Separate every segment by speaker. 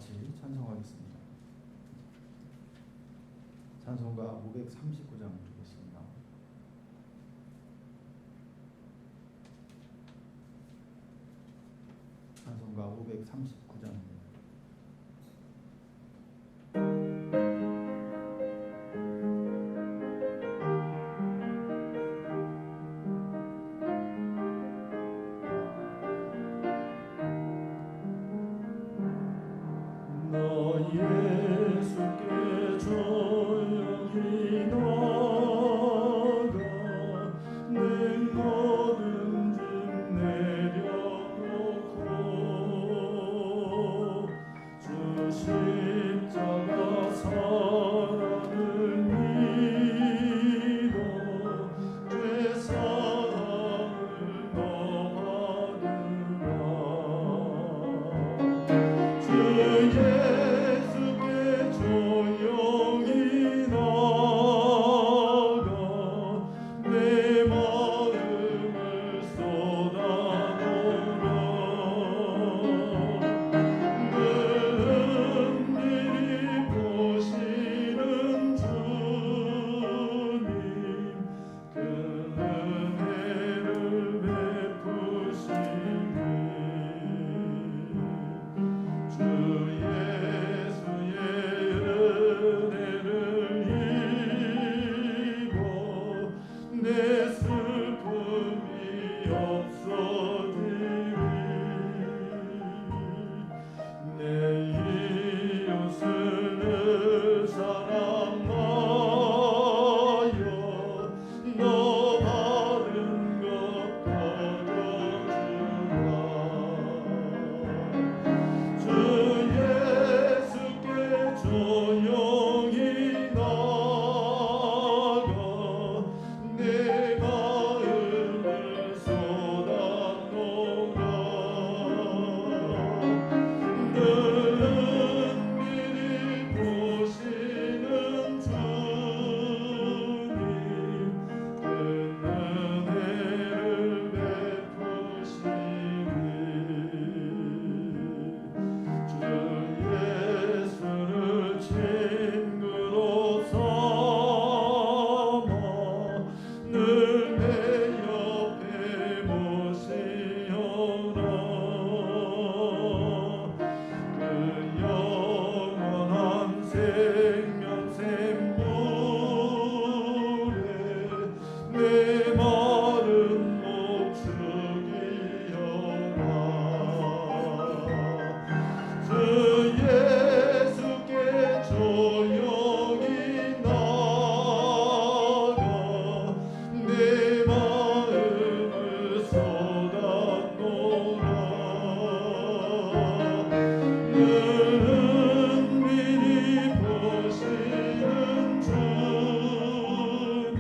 Speaker 1: 같이 찬송하겠습니다. 찬송가 539장 드리겠습니다. 찬송가 539장입니다.
Speaker 2: 예수께 조용히 나가 내 모든 짐 내려놓고 주 십자가 사랑을 믿어 죄사함을 너 받으라. 주 예수께 조용히 나가 내 마음을 쏟아놓으라. 늘 은밀히 보시는 주님 그 은혜를 베푸시니 주 예수의 은혜를 입어 내 슬픔이 없어지리. 내 이웃을 사랑하여 너 받은 것 거둬주라. 주 예수께 조용히 나가 내 마음을 쏟아놓으라. 늘 은밀히 보시는 주님 그 은혜를 베푸시니 주 예수를 친구로 삼아 늘 내 옆에 모시어라. 그 영원한 생명샘물에 내 마른 목 죽이어라. 주 예수께 조용히 나가 내 마음을 쏟아놓으라. 늘 은밀히 보시는 주님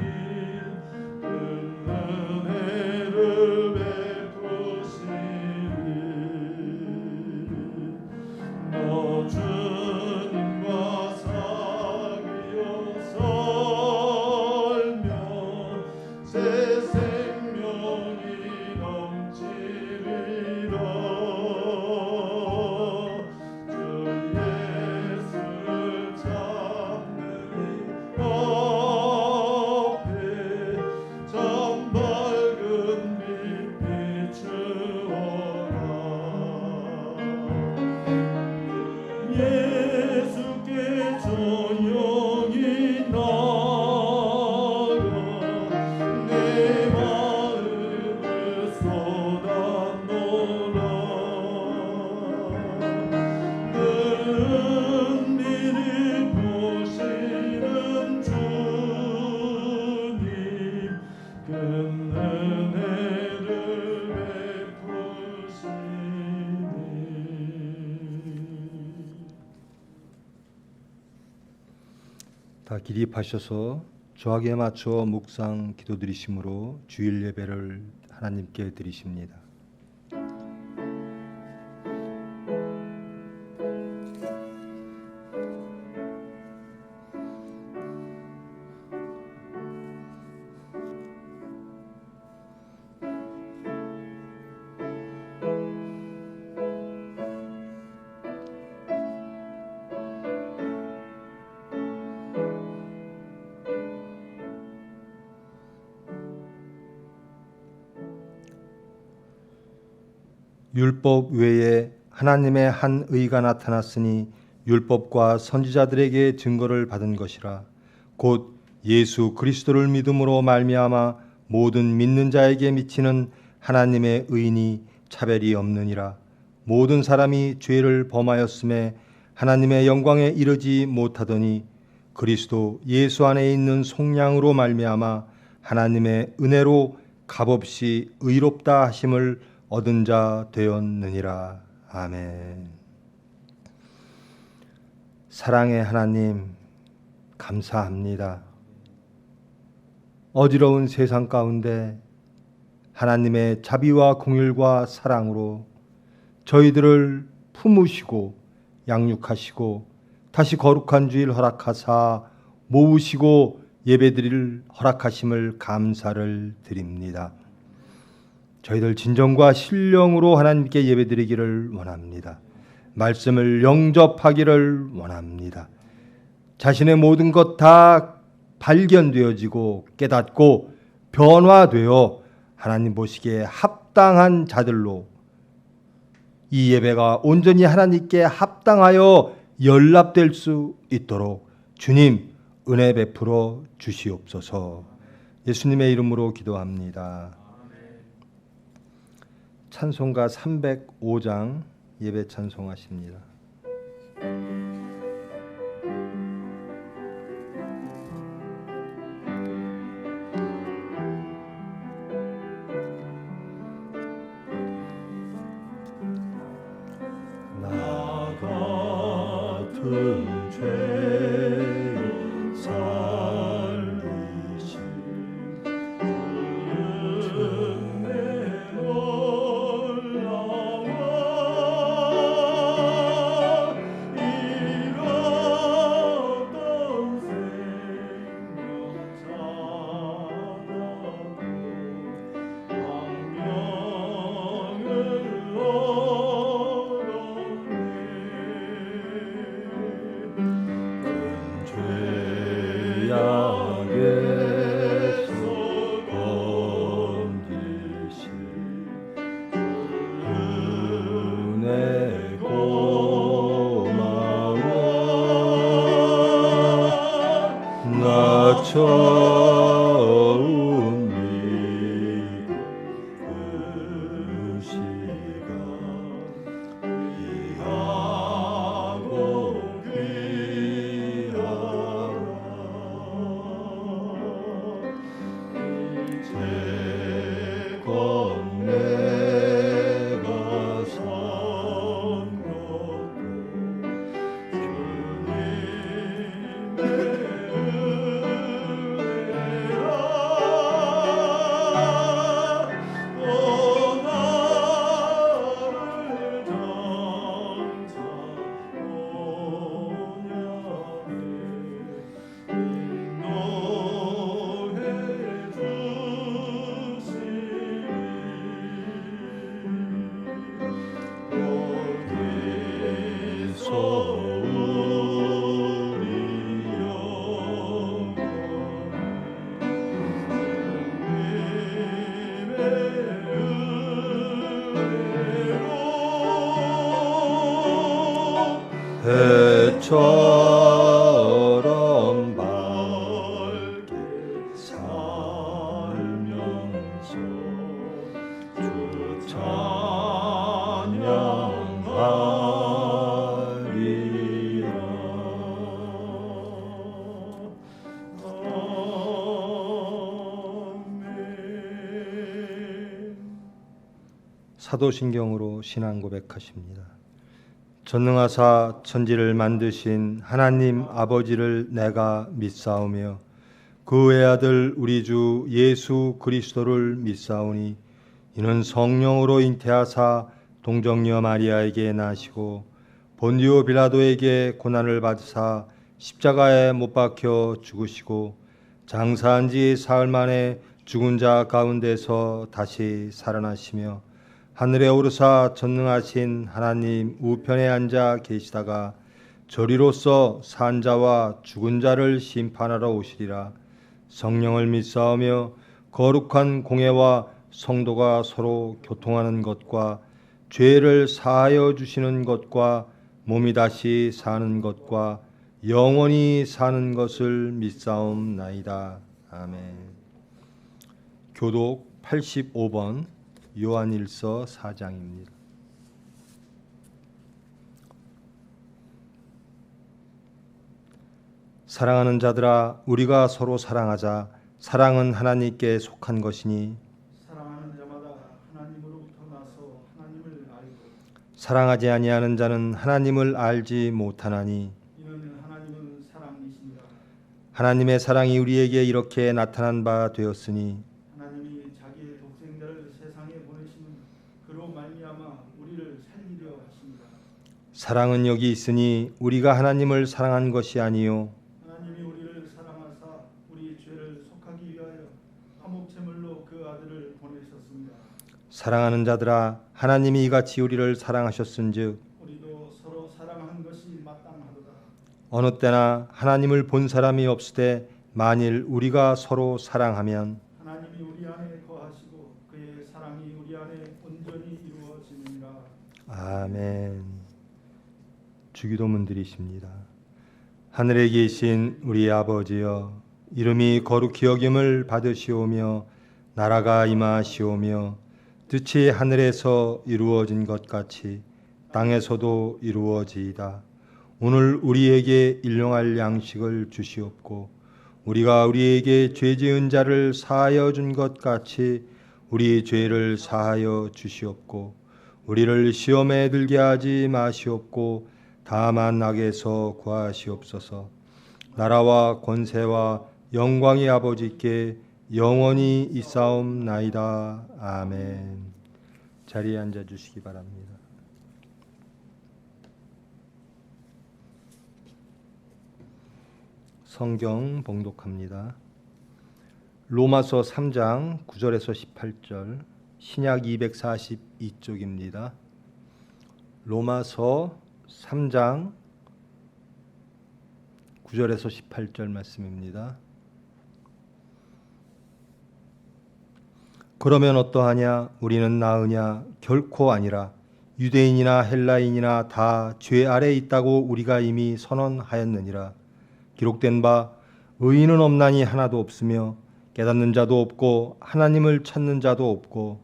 Speaker 2: 그 은혜를 베푸시니 너 주님과 사귀어 살며 새 생명이 넘치리라. 주 예수를 찾는 이 앞에 참 밝은 빛 비추어라. 예수께 조용히 나가 내 마음을 쏟아놓으라. 늘 은밀히 보시는 주님 그 은혜를 베푸시니.
Speaker 3: 다 기립하셔서 조학에 맞춰 묵상 기도드리심으로 주일 예배를 하나님께 드리십니다. 율법 외에 하나님의 한 의가 나타났으니 율법과 선지자들에게 증거를 받은 것이라. 곧 예수 그리스도를 믿음으로 말미암아 모든 믿는 자에게 미치는 하나님의 의인이 차별이 없느니라. 모든 사람이 죄를 범하였음에 하나님의 영광에 이르지 못하더니 그리스도 예수 안에 있는 속량으로 말미암아 하나님의 은혜로 값없이 의롭다 하심을 얻은 자 되었느니라. 아멘. 사랑의 하나님, 감사합니다. 어지러운 세상 가운데 하나님의 자비와 긍휼과 사랑으로 저희들을 품으시고 양육하시고 다시 거룩한 주일 허락하사 모으시고 예배드릴 허락하심을 감사를 드립니다. 저희들 진정과 신령으로 하나님께 예배드리기를 원합니다. 말씀을 영접하기를 원합니다. 자신의 모든 것 다 발견되어지고 깨닫고 변화되어 하나님 보시기에 합당한 자들로 이 예배가 온전히 하나님께 합당하여 연락될 수 있도록 주님 은혜 베풀어 주시옵소서. 예수님의 이름으로 기도합니다. 찬송가 305장 예배 찬송하십니다.
Speaker 2: 나 같은 죄인 살리신 주의 은혜 놀라워 잃었던 생명 찾아도 광명을
Speaker 3: 죄악에서 건지신 은혜 고마워. 나 처음 믿은 그 시간 귀하고 이제껏 내가 산 것도 주님의 은혜라. 오 나를 장차 온양해 인도해 어디서 우리 영원히 해처럼 밝게 살면서 주 찬양하리라. 아멘. 사도신경으로 신앙 고백하십니다. 전능하사 천지를 만드신 하나님 아버지를 내가 믿사오며 그 외아들 우리 주 예수 그리스도를 믿사오니 이는 성령으로 잉태하사 동정녀 마리아에게 나시고 본디오 빌라도에게 고난을 받으사 십자가에 못 박혀 죽으시고 장사한 지 사흘 만에 죽은 자 가운데서 다시 살아나시며 하늘에 오르사 전능하신 하나님 우편에 앉아 계시다가 저리로서 산 자와 죽은 자를 심판하러 오시리라. 성령을 믿사오며 거룩한 공회와 성도가 서로 교통하는 것과 죄를 사하여 주시는 것과 몸이 다시 사는 것과 영원히 사는 것을 믿사옵나이다. 아멘. 교독 85번 요한일서 4장입니다. 사랑하는 자들아, 우리가 서로 사랑하자. 사랑은 하나님께 속한 것이니
Speaker 1: 사랑하는 자마다 하나님으로부터 나서 하나님을 알고
Speaker 3: 사랑하지 아니하는 자는 하나님을 알지 못하나니
Speaker 1: 이는 하나님은 사랑이시니라.
Speaker 3: 하나님의 사랑이 우리에게 이렇게 나타난 바 되었으니
Speaker 1: 하나님이 자기의 독생자를 세상에 보내시는 그로 말미암아 우리를 살리려 하십니다.
Speaker 3: 사랑은 여기 있으니 우리가 하나님을 사랑한 것이 아니요
Speaker 1: 하나님이 우리를 사랑하사 우리 죄를 속하기 위하여 화목제물로 그 아들을 보내셨습니다.
Speaker 3: 사랑하는 자들아, 하나님이 이같이 우리를 사랑하셨은즉
Speaker 1: 우리도 서로 사랑한 것이 마땅하도다.
Speaker 3: 어느 때나 하나님을 본 사람이 없으되 만일 우리가 서로 사랑하면
Speaker 1: 하나님이 우리 안에 거하시고 그의 사랑이 우리 안에 온전히 이루어지느니라.
Speaker 3: 아멘. 주기도문 드리십니다. 하늘에 계신 우리 아버지여, 이름이 거룩히 여김을 받으시오며 나라가 임하시오며 뜻이 하늘에서 이루어진 것 같이 땅에서도 이루어지이다. 오늘 우리에게 일용할 양식을 주시옵고 우리가 우리에게 죄 지은 자를 사하여 준 것 같이 우리 죄를 사하여 주시옵고 우리를 시험에 들게 하지 마시옵고 다만 악에서 구하시옵소서. 나라와 권세와 영광이 아버지께 영원히 있사옵나이다. 아멘. 자리에 앉아 주시기 바랍니다. 성경 봉독합니다. 로마서 3장 9절에서 18절, 신약 242쪽입니다. 로마서 3장 9절에서 18절 말씀입니다. 그러면 어떠하냐? 우리는 나으냐? 결코 아니라. 유대인이나 헬라인이나 다 죄 아래 있다고 우리가 이미 선언하였느니라. 기록된 바 의인은 없나니 하나도 없으며 깨닫는 자도 없고 하나님을 찾는 자도 없고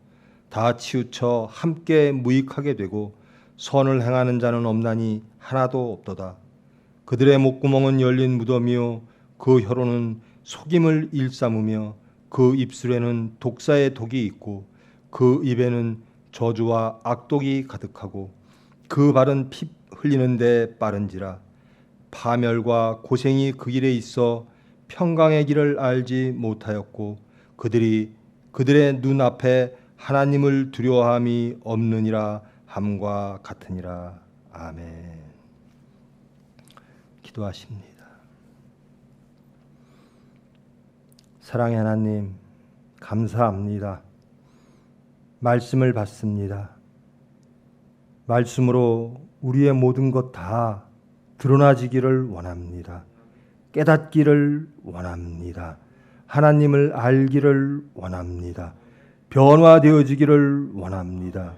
Speaker 3: 다 치우쳐 함께 무익하게 되고 선을 행하는 자는 없나니 하나도 없도다. 그들의 목구멍은 열린 무덤이요 그 혀로는 속임을 일삼으며 그 입술에는 독사의 독이 있고 그 입에는 저주와 악독이 가득하고 그 발은 피 흘리는 데 빠른지라. 파멸과 고생이 그 길에 있어 평강의 길을 알지 못하였고 그들의 눈앞에 하나님을 두려워함이 없느니라 함과 같으니라. 아멘. 기도하십니다. 사랑의 하나님, 감사합니다. 말씀을 받습니다. 말씀으로 우리의 모든 것 다 드러나지기를 원합니다. 깨닫기를 원합니다. 하나님을 알기를 원합니다. 변화되어지기를 원합니다.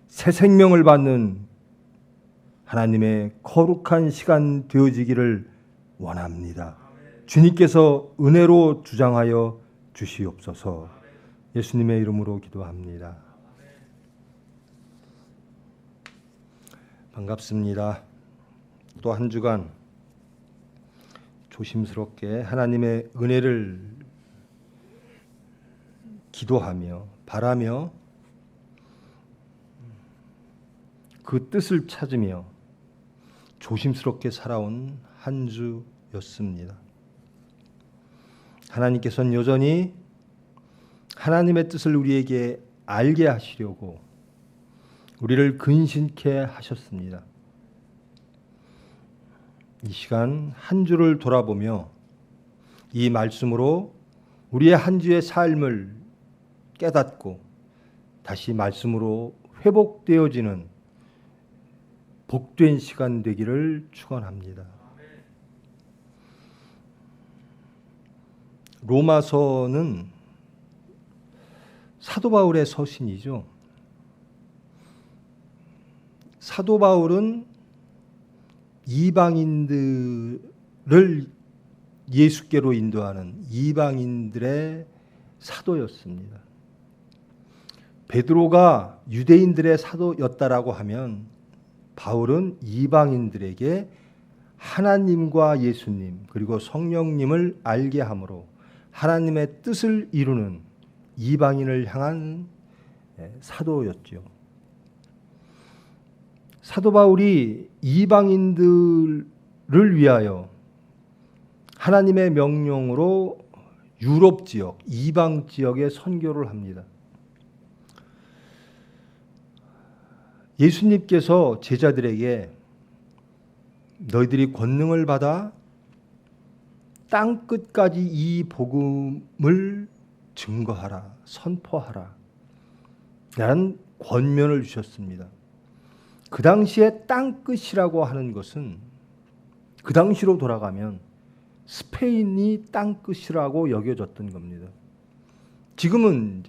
Speaker 3: 새 생명을 받는 하나님의 거룩한 시간 되어지기를 원합니다. 주님께서 은혜로 주장하여 주시옵소서. 예수님의 이름으로 기도합니다. 반갑습니다. 또 한 주간 조심스럽게 하나님의 은혜를 기도하며 바라며 그 뜻을 찾으며 조심스럽게 살아온 한 주였습니다. 하나님께서는 여전히 하나님의 뜻을 우리에게 알게 하시려고 우리를 근신케 하셨습니다. 이 시간 한 주를 돌아보며 이 말씀으로 우리의 한 주의 삶을 깨닫고 다시 말씀으로 회복되어지는 복된 시간 되기를 축원합니다. 로마서는 사도 바울의 서신이죠. 사도 바울은 이방인들을 예수께로 인도하는 이방인들의 사도였습니다. 베드로가 유대인들의 사도였다라고 하면 바울은 이방인들에게 하나님과 예수님 그리고 성령님을 알게 함으로 하나님의 뜻을 이루는 이방인을 향한 사도였죠. 사도 바울이 이방인들을 위하여 하나님의 명령으로 유럽 지역, 이방 지역에 선교를 합니다. 예수님께서 제자들에게 너희들이 권능을 받아 땅 끝까지 이 복음을 증거하라, 선포하라 라는 권면을 주셨습니다. 그 당시에 땅 끝이라고 하는 것은 그 당시로 돌아가면 스페인이 땅 끝이라고 여겨졌던 겁니다. 지금은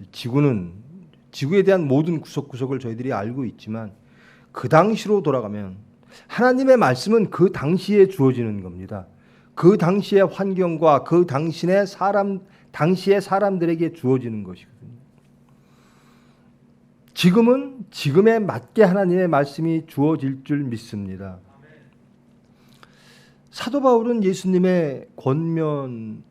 Speaker 3: 지구에 대한 모든 구석구석을 저희들이 알고 있지만 그 당시로 돌아가면 하나님의 말씀은 그 당시에 주어지는 겁니다. 그 당시의 환경과 그 당시의 사람들에게 주어지는 것이거든요. 지금은 지금에 맞게 하나님의 말씀이 주어질 줄 믿습니다. 사도 바울은 예수님의 권면대로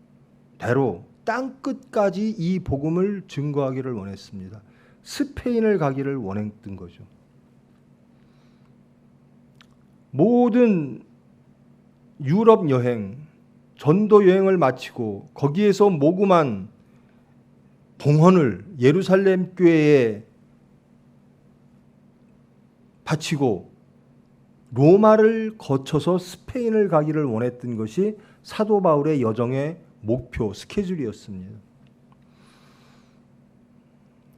Speaker 3: 땅 끝까지 이 복음을 증거하기를 원했습니다. 스페인을 가기를 원했던 거죠. 모든 유럽 여행, 전도 여행을 마치고 거기에서 모금한 봉헌을 예루살렘 교회에 바치고 로마를 거쳐서 스페인을 가기를 원했던 것이 사도 바울의 여정의 목표, 스케줄이었습니다.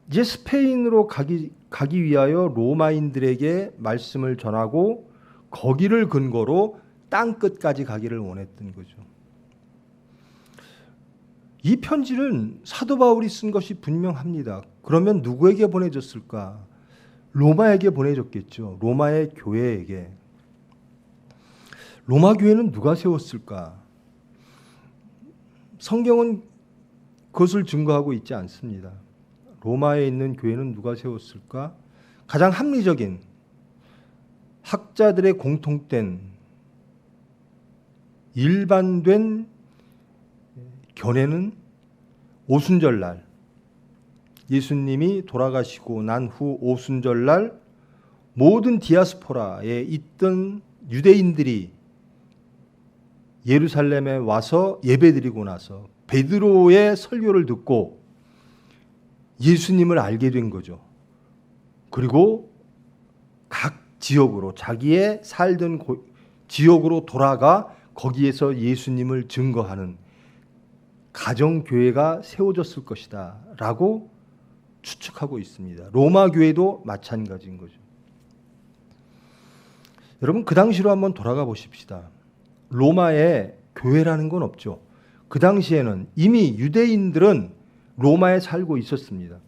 Speaker 3: 이제 스페인으로 가기 위하여 로마인들에게 말씀을 전하고 거기를 근거로 땅 끝까지 가기를 원했던 거죠. 이 편지는 사도 바울이 쓴 것이 분명합니다. 그러면 누구에게 보내졌을까? 로마에게 보내졌겠죠. 로마의 교회에게. 로마 교회는 누가 세웠을까? 성경은 그것을 증거하고 있지 않습니다. 로마에 있는 교회는 누가 세웠을까? 가장 합리적인 학자들의 공통된 일반된 견해는 오순절날 예수님이 돌아가시고 난 후 오순절날 모든 디아스포라에 있던 유대인들이 예루살렘에 와서 예배드리고 나서 베드로의 설교를 듣고 예수님을 알게 된 거죠. 그리고 각 지역으로 자기의 살던 지역으로 돌아가 거기에서 예수님을 증거하는 가정교회가 세워졌을 것이다 라고 추측하고 있습니다. 로마 교회도 마찬가지인 거죠. 여러분 그 당시로 한번 돌아가 보십시다. 로마에 교회라는 건 없죠. 그 당시에는 이미 유대인들은 로마에 살고 있었습니다.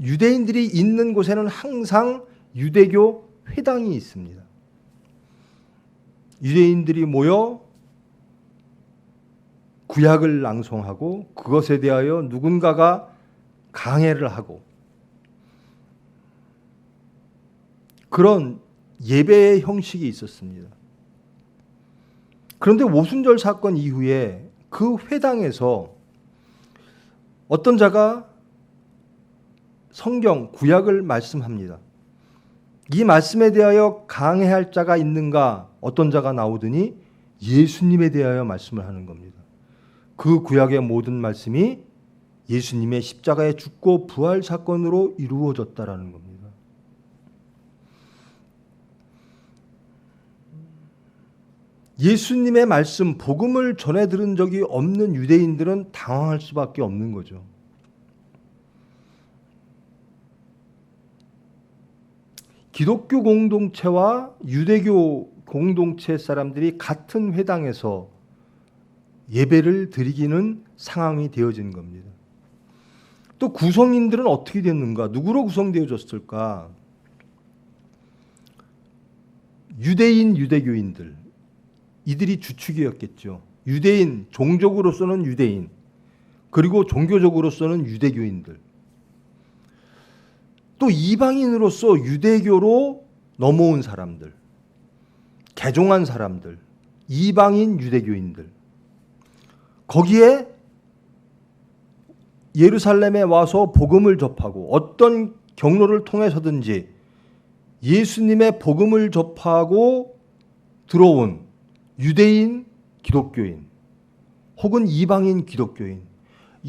Speaker 3: 유대인들이 있는 곳에는 항상 유대교 회당이 있습니다. 유대인들이 모여 구약을 낭송하고 그것에 대하여 누군가가 강해를 하고 그런 예배의 형식이 있었습니다. 그런데 오순절 사건 이후에 그 회당에서 어떤 자가 성경, 구약을 말씀합니다. 이 말씀에 대하여 강해할 자가 있는가? 어떤 자가 나오더니 예수님에 대하여 말씀을 하는 겁니다. 그 구약의 모든 말씀이 예수님의 십자가에 죽고 부활 사건으로 이루어졌다라는 겁니다. 예수님의 말씀, 복음을 전해 들은 적이 없는 유대인들은 당황할 수밖에 없는 거죠. 기독교 공동체와 유대교 공동체 사람들이 같은 회당에서 예배를 드리기는 상황이 되어진 겁니다. 또 구성인들은 어떻게 됐는가? 누구로 구성되어졌을까? 유대인, 유대교인들, 이들이 주축이었겠죠. 유대인, 종족으로서는 유대인, 그리고 종교적으로서는 유대교인들, 또 이방인으로서 유대교로 넘어온 사람들, 개종한 사람들, 이방인 유대교인들, 거기에 예루살렘에 와서 복음을 접하고 어떤 경로를 통해서든지 예수님의 복음을 접하고 들어온 유대인 기독교인 혹은 이방인 기독교인,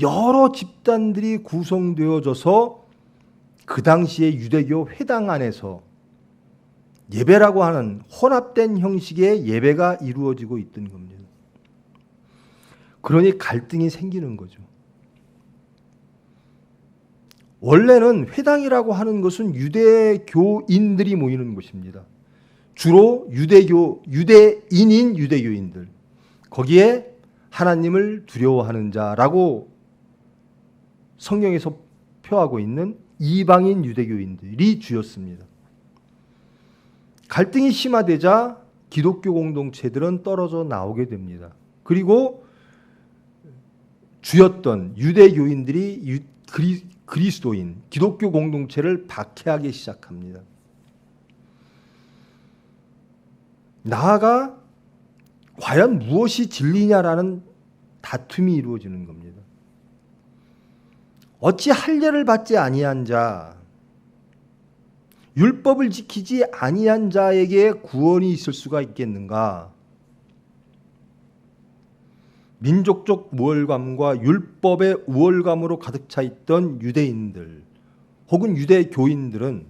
Speaker 3: 여러 집단들이 구성되어져서 그 당시의 유대교 회당 안에서 예배라고 하는 혼합된 형식의 예배가 이루어지고 있던 겁니다. 그러니 갈등이 생기는 거죠. 원래는 회당이라고 하는 것은 유대교인들이 모이는 곳입니다. 주로 유대인인 유대교인들, 거기에 하나님을 두려워하는 자라고 성경에서 표하고 있는 이방인 유대교인들이 주였습니다. 갈등이 심화되자 기독교 공동체들은 떨어져 나오게 됩니다. 그리고 주였던 유대교인들이 그리스도인, 기독교 공동체를 박해하기 시작합니다. 나아가 과연 무엇이 진리냐라는 다툼이 이루어지는 겁니다. 어찌 할례를 받지 아니한 자, 율법을 지키지 아니한 자에게 구원이 있을 수가 있겠는가? 민족적 우월감과 율법의 우월감으로 가득 차 있던 유대인들 혹은 유대교인들은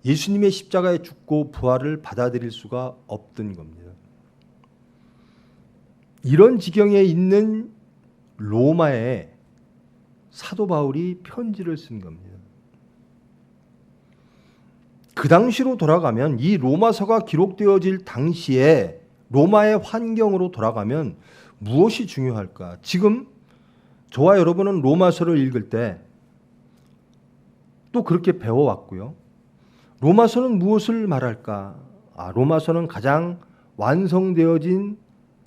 Speaker 3: 예수님의 십자가에 죽고 부활을 받아들일 수가 없던 겁니다. 이런 지경에 있는 로마에 사도 바울이 편지를 쓴 겁니다. 그 당시로 돌아가면, 이 로마서가 기록되어질 당시에 로마의 환경으로 돌아가면 무엇이 중요할까? 지금 저와 여러분은 로마서를 읽을 때 또 그렇게 배워왔고요. 로마서는 무엇을 말할까? 로마서는 가장 완성되어진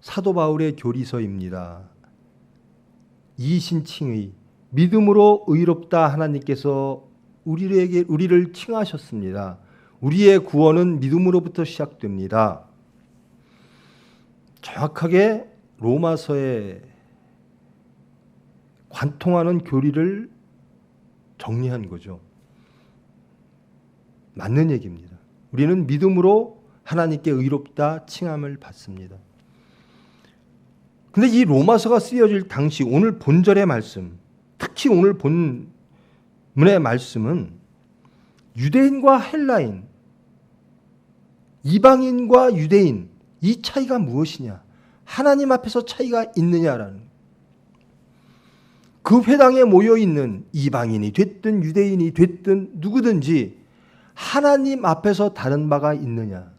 Speaker 3: 사도 바울의 교리서입니다. 이신칭의 믿음으로 의롭다 하나님께서 우리를 칭하셨습니다. 우리의 구원은 믿음으로부터 시작됩니다. 정확하게 로마서에 관통하는 교리를 정리한 거죠. 맞는 얘기입니다. 우리는 믿음으로 하나님께 의롭다 칭함을 받습니다. 근데 이 로마서가 쓰여질 당시 오늘 본절의 말씀, 특히 오늘 본문의 말씀은 유대인과 헬라인, 이방인과 유대인, 이 차이가 무엇이냐? 하나님 앞에서 차이가 있느냐라는, 그 회당에 모여있는 이방인이 됐든 유대인이 됐든 누구든지 하나님 앞에서 다른 바가 있느냐?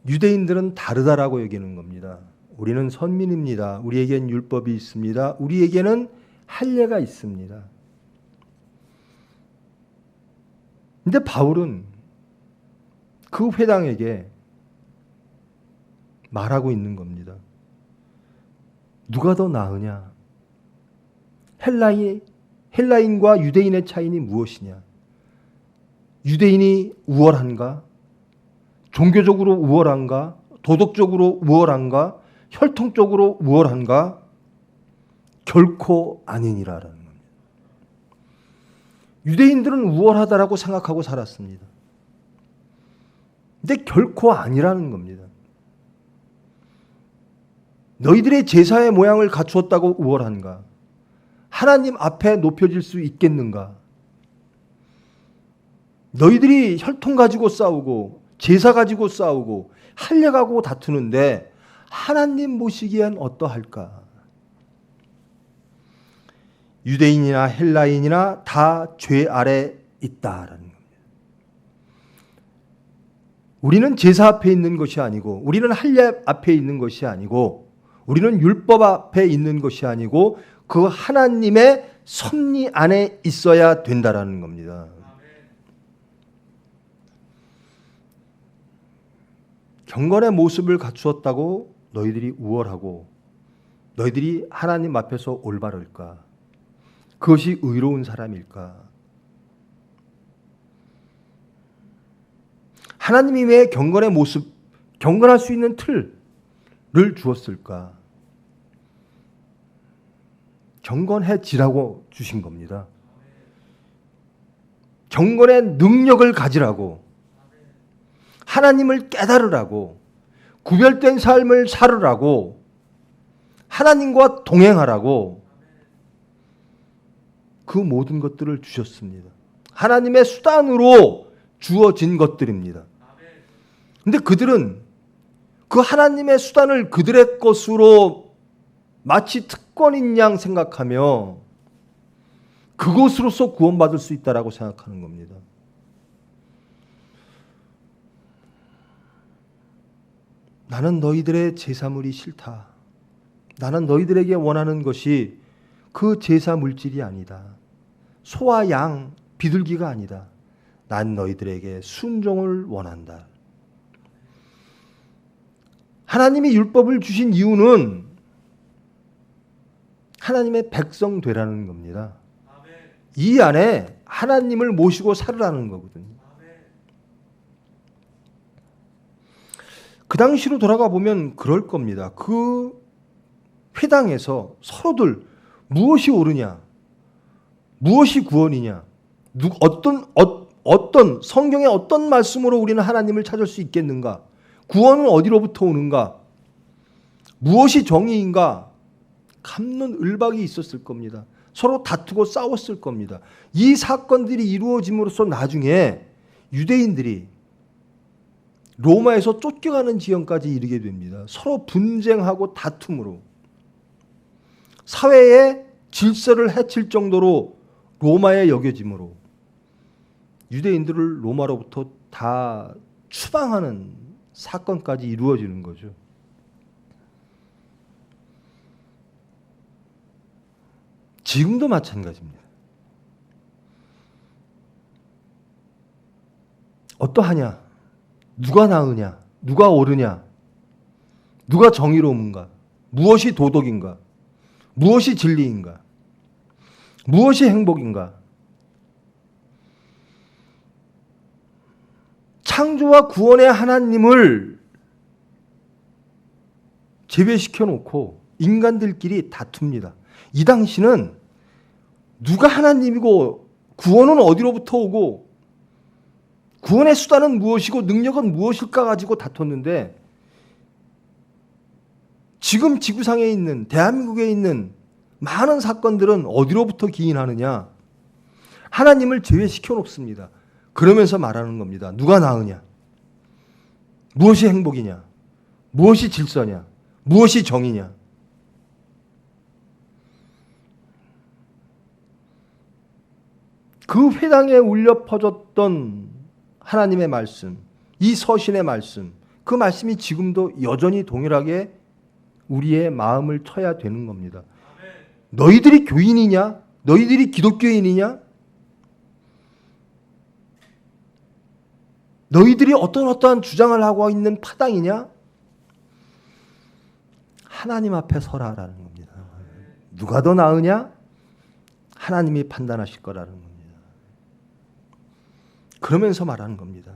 Speaker 3: 유대인들은 다르다라고 여기는 겁니다. 우리는 선민입니다. 우리에겐 율법이 있습니다. 우리에게는 할례가 있습니다. 근데 바울은 그 회당에게 말하고 있는 겁니다. 누가 더 나으냐? 헬라인과 유대인의 차이는 무엇이냐? 유대인이 우월한가? 종교적으로 우월한가? 도덕적으로 우월한가? 혈통적으로 우월한가? 결코 아니니라라는 겁니다. 유대인들은 우월하다라고 생각하고 살았습니다. 근데 결코 아니라는 겁니다. 너희들의 제사의 모양을 갖추었다고 우월한가? 하나님 앞에 높여질 수 있겠는가? 너희들이 혈통 가지고 싸우고 제사 가지고 싸우고 할례 가지고 다투는데 하나님 보시기엔 어떠할까? 유대인이나 헬라인이나 다 죄 아래 있다라는 겁니다. 우리는 제사 앞에 있는 것이 아니고, 우리는 할례 앞에 있는 것이 아니고, 우리는 율법 앞에 있는 것이 아니고 그 하나님의 섭리 안에 있어야 된다라는 겁니다. 경건의 모습을 갖추었다고 너희들이 우월하고 너희들이 하나님 앞에서 올바를까? 그것이 의로운 사람일까? 하나님이 왜 경건의 모습, 경건할 수 있는 틀을 주었을까? 경건해지라고 주신 겁니다. 경건의 능력을 가지라고, 하나님을 깨달으라고, 구별된 삶을 살으라고, 하나님과 동행하라고 그 모든 것들을 주셨습니다. 하나님의 수단으로 주어진 것들입니다. 근데 그들은 그 하나님의 수단을 그들의 것으로 마치 특권인 양 생각하며 그것으로서 구원받을 수 있다라고 생각하는 겁니다. 나는 너희들의 제사물이 싫다. 나는 너희들에게 원하는 것이 그 제사 물질이 아니다. 소와 양, 비둘기가 아니다. 난 너희들에게 순종을 원한다. 하나님이 율법을 주신 이유는 하나님의 백성 되라는 겁니다. 이 안에 하나님을 모시고 살으라는 거거든요. 그 당시로 돌아가 보면 그럴 겁니다. 그 회당에서 서로들 무엇이 옳으냐, 무엇이 구원이냐, 어떤 성경의 어떤 말씀으로 우리는 하나님을 찾을 수 있겠는가, 구원은 어디로부터 오는가, 무엇이 정의인가, 갑론을박이 있었을 겁니다. 서로 다투고 싸웠을 겁니다. 이 사건들이 이루어짐으로써 나중에 유대인들이 로마에서 쫓겨가는 지경까지 이르게 됩니다. 서로 분쟁하고 다툼으로 사회의 질서를 해칠 정도로 로마에 여겨짐으로 유대인들을 로마로부터 다 추방하는 사건까지 이루어지는 거죠. 지금도 마찬가지입니다. 어떠하냐? 누가 나으냐? 누가 옳으냐? 누가 정의로운가? 무엇이 도덕인가? 무엇이 진리인가? 무엇이 행복인가? 창조와 구원의 하나님을 제외시켜 놓고 인간들끼리 다툽니다. 이 당시는 누가 하나님이고 구원은 어디로부터 오고 구원의 수단은 무엇이고 능력은 무엇일까 가지고 다퉜는데, 지금 지구상에 있는 대한민국에 있는 많은 사건들은 어디로부터 기인하느냐? 하나님을 제외시켜 놓습니다. 그러면서 말하는 겁니다. 누가 나으냐? 무엇이 행복이냐? 무엇이 질서냐? 무엇이 정의냐? 그 회당에 울려 퍼졌던 하나님의 말씀, 이 서신의 말씀, 그 말씀이 지금도 여전히 동일하게 우리의 마음을 쳐야 되는 겁니다. 너희들이 교인이냐? 너희들이 기독교인이냐? 너희들이 어떠한 주장을 하고 있는 파당이냐? 하나님 앞에 서라라는 겁니다. 누가 더 나으냐? 하나님이 판단하실 거라는 겁니다. 그러면서 말하는 겁니다.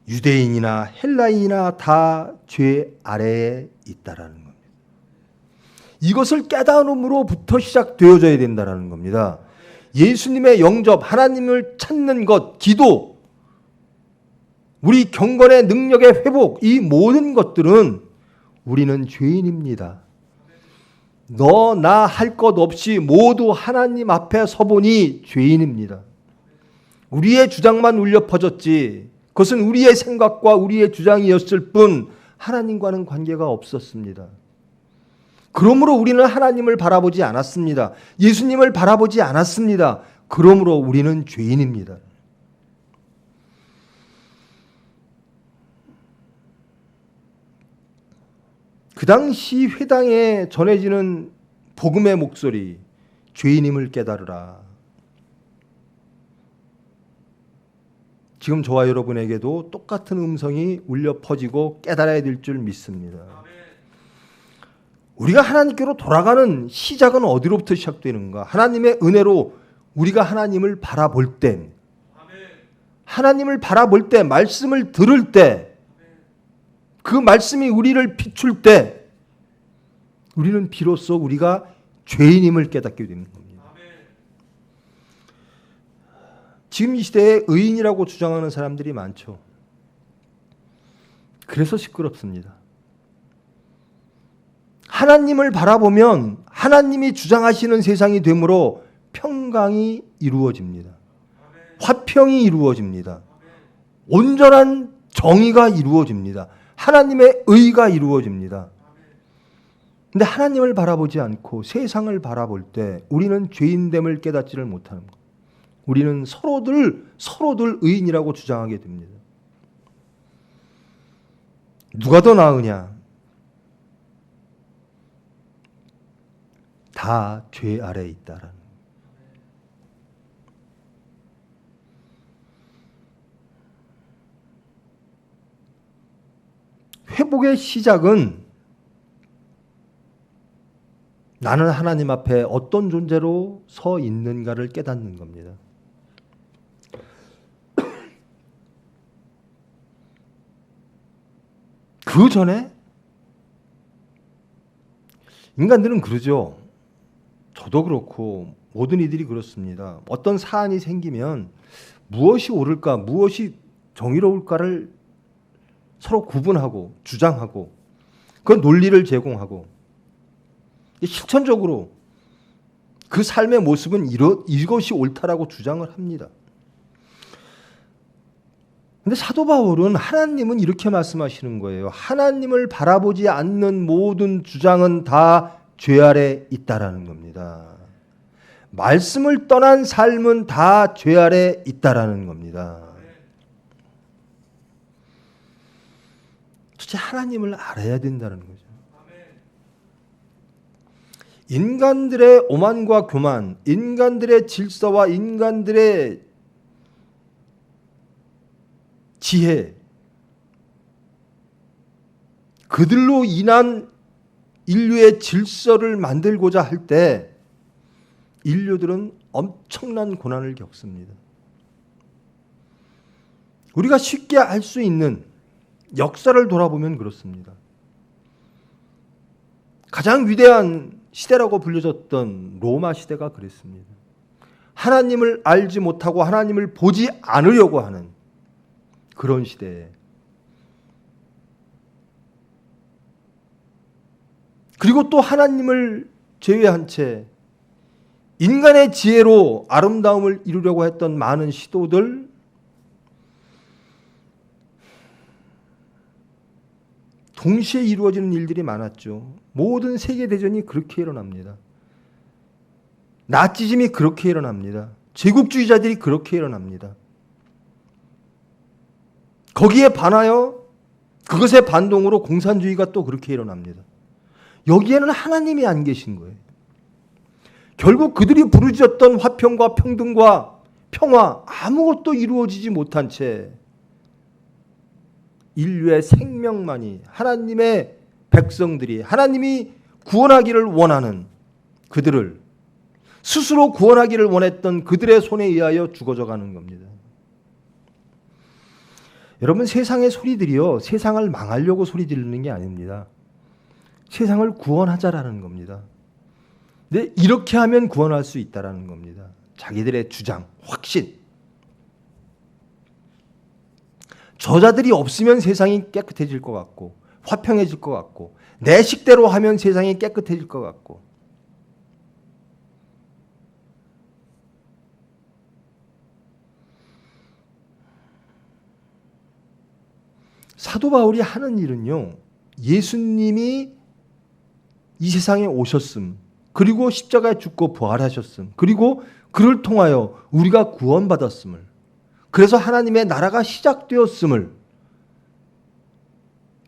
Speaker 3: 유대인이나 헬라인이나 다 죄 아래에 있다라는 겁니다. 이것을 깨달음으로부터 시작되어져야 된다라는 겁니다. 예수님의 영접, 하나님을 찾는 것, 기도, 우리 경건의 능력의 회복, 이 모든 것들은 우리는 죄인입니다. 너, 나 할 것 없이 모두 하나님 앞에 서보니 죄인입니다. 우리의 주장만 울려 퍼졌지, 그것은 우리의 생각과 우리의 주장이었을 뿐 하나님과는 관계가 없었습니다. 그러므로 우리는 하나님을 바라보지 않았습니다. 예수님을 바라보지 않았습니다. 그러므로 우리는 죄인입니다. 그 당시 회당에 전해지는 복음의 목소리, 죄인임을 깨달으라. 지금 저와 여러분에게도 똑같은 음성이 울려 퍼지고 깨달아야 될 줄 믿습니다. 우리가 하나님께로 돌아가는 시작은 어디로부터 시작되는가? 하나님의 은혜로 우리가 하나님을 바라볼 때, 하나님을 바라볼 때, 말씀을 들을 때, 그 말씀이 우리를 비출 때 우리는 비로소 우리가 죄인임을 깨닫게 되는 겁니다. 지금 이 시대에 의인이라고 주장하는 사람들이 많죠. 그래서 시끄럽습니다. 하나님을 바라보면 하나님이 주장하시는 세상이 되므로 평강이 이루어집니다. 화평이 이루어집니다. 온전한 정의가 이루어집니다. 하나님의 의가 이루어집니다. 근데 하나님을 바라보지 않고 세상을 바라볼 때 우리는 죄인됨을 깨닫지를 못하는 것. 우리는 서로들 의인이라고 주장하게 됩니다. 누가 더 나으냐? 다 죄 아래에 있다라는. 회복의 시작은 나는 하나님 앞에 어떤 존재로 서 있는가를 깨닫는 겁니다. 그 전에 인간들은 그러죠. 저도 그렇고 모든 이들이 그렇습니다. 어떤 사안이 생기면 무엇이 옳을까, 무엇이 정의로울까를 서로 구분하고 주장하고 그 논리를 제공하고 실천적으로 그 삶의 모습은 이것이 옳다라고 주장을 합니다. 근데 사도 바울은 하나님은 이렇게 말씀하시는 거예요. 하나님을 바라보지 않는 모든 주장은 다 죄 아래 있다라는 겁니다. 말씀을 떠난 삶은 다 죄 아래 있다라는 겁니다. 도대체 하나님을 알아야 된다는 거죠. 인간들의 오만과 교만, 인간들의 질서와 인간들의 지혜, 그들로 인한 인류의 질서를 만들고자 할 때 인류들은 엄청난 고난을 겪습니다. 우리가 쉽게 알 수 있는 역사를 돌아보면 그렇습니다. 가장 위대한 시대라고 불려졌던 로마 시대가 그랬습니다. 하나님을 알지 못하고 하나님을 보지 않으려고 하는 그런 시대에, 그리고 또 하나님을 제외한 채 인간의 지혜로 아름다움을 이루려고 했던 많은 시도들, 동시에 이루어지는 일들이 많았죠. 모든 세계대전이 그렇게 일어납니다. 나치즘이 그렇게 일어납니다. 제국주의자들이 그렇게 일어납니다. 거기에 반하여 그것의 반동으로 공산주의가 또 그렇게 일어납니다. 여기에는 하나님이 안 계신 거예요. 결국 그들이 부르짖었던 화평과 평등과 평화, 아무것도 이루어지지 못한 채 인류의 생명만이, 하나님의 백성들이 하나님이 구원하기를 원하는 그들을, 스스로 구원하기를 원했던 그들의 손에 의하여 죽어져 가는 겁니다. 여러분, 세상의 소리들이요, 세상을 망하려고 소리 지르는 게 아닙니다. 세상을 구원하자라는 겁니다. 근데 이렇게 하면 구원할 수 있다라는 겁니다. 자기들의 주장, 확신. 저자들이 없으면 세상이 깨끗해질 것 같고 화평해질 것 같고 내 식대로 하면 세상이 깨끗해질 것 같고, 사도 바울이 하는 일은요, 예수님이 이 세상에 오셨음, 그리고 십자가에 죽고 부활하셨음, 그리고 그를 통하여 우리가 구원받았음을, 그래서 하나님의 나라가 시작되었음을,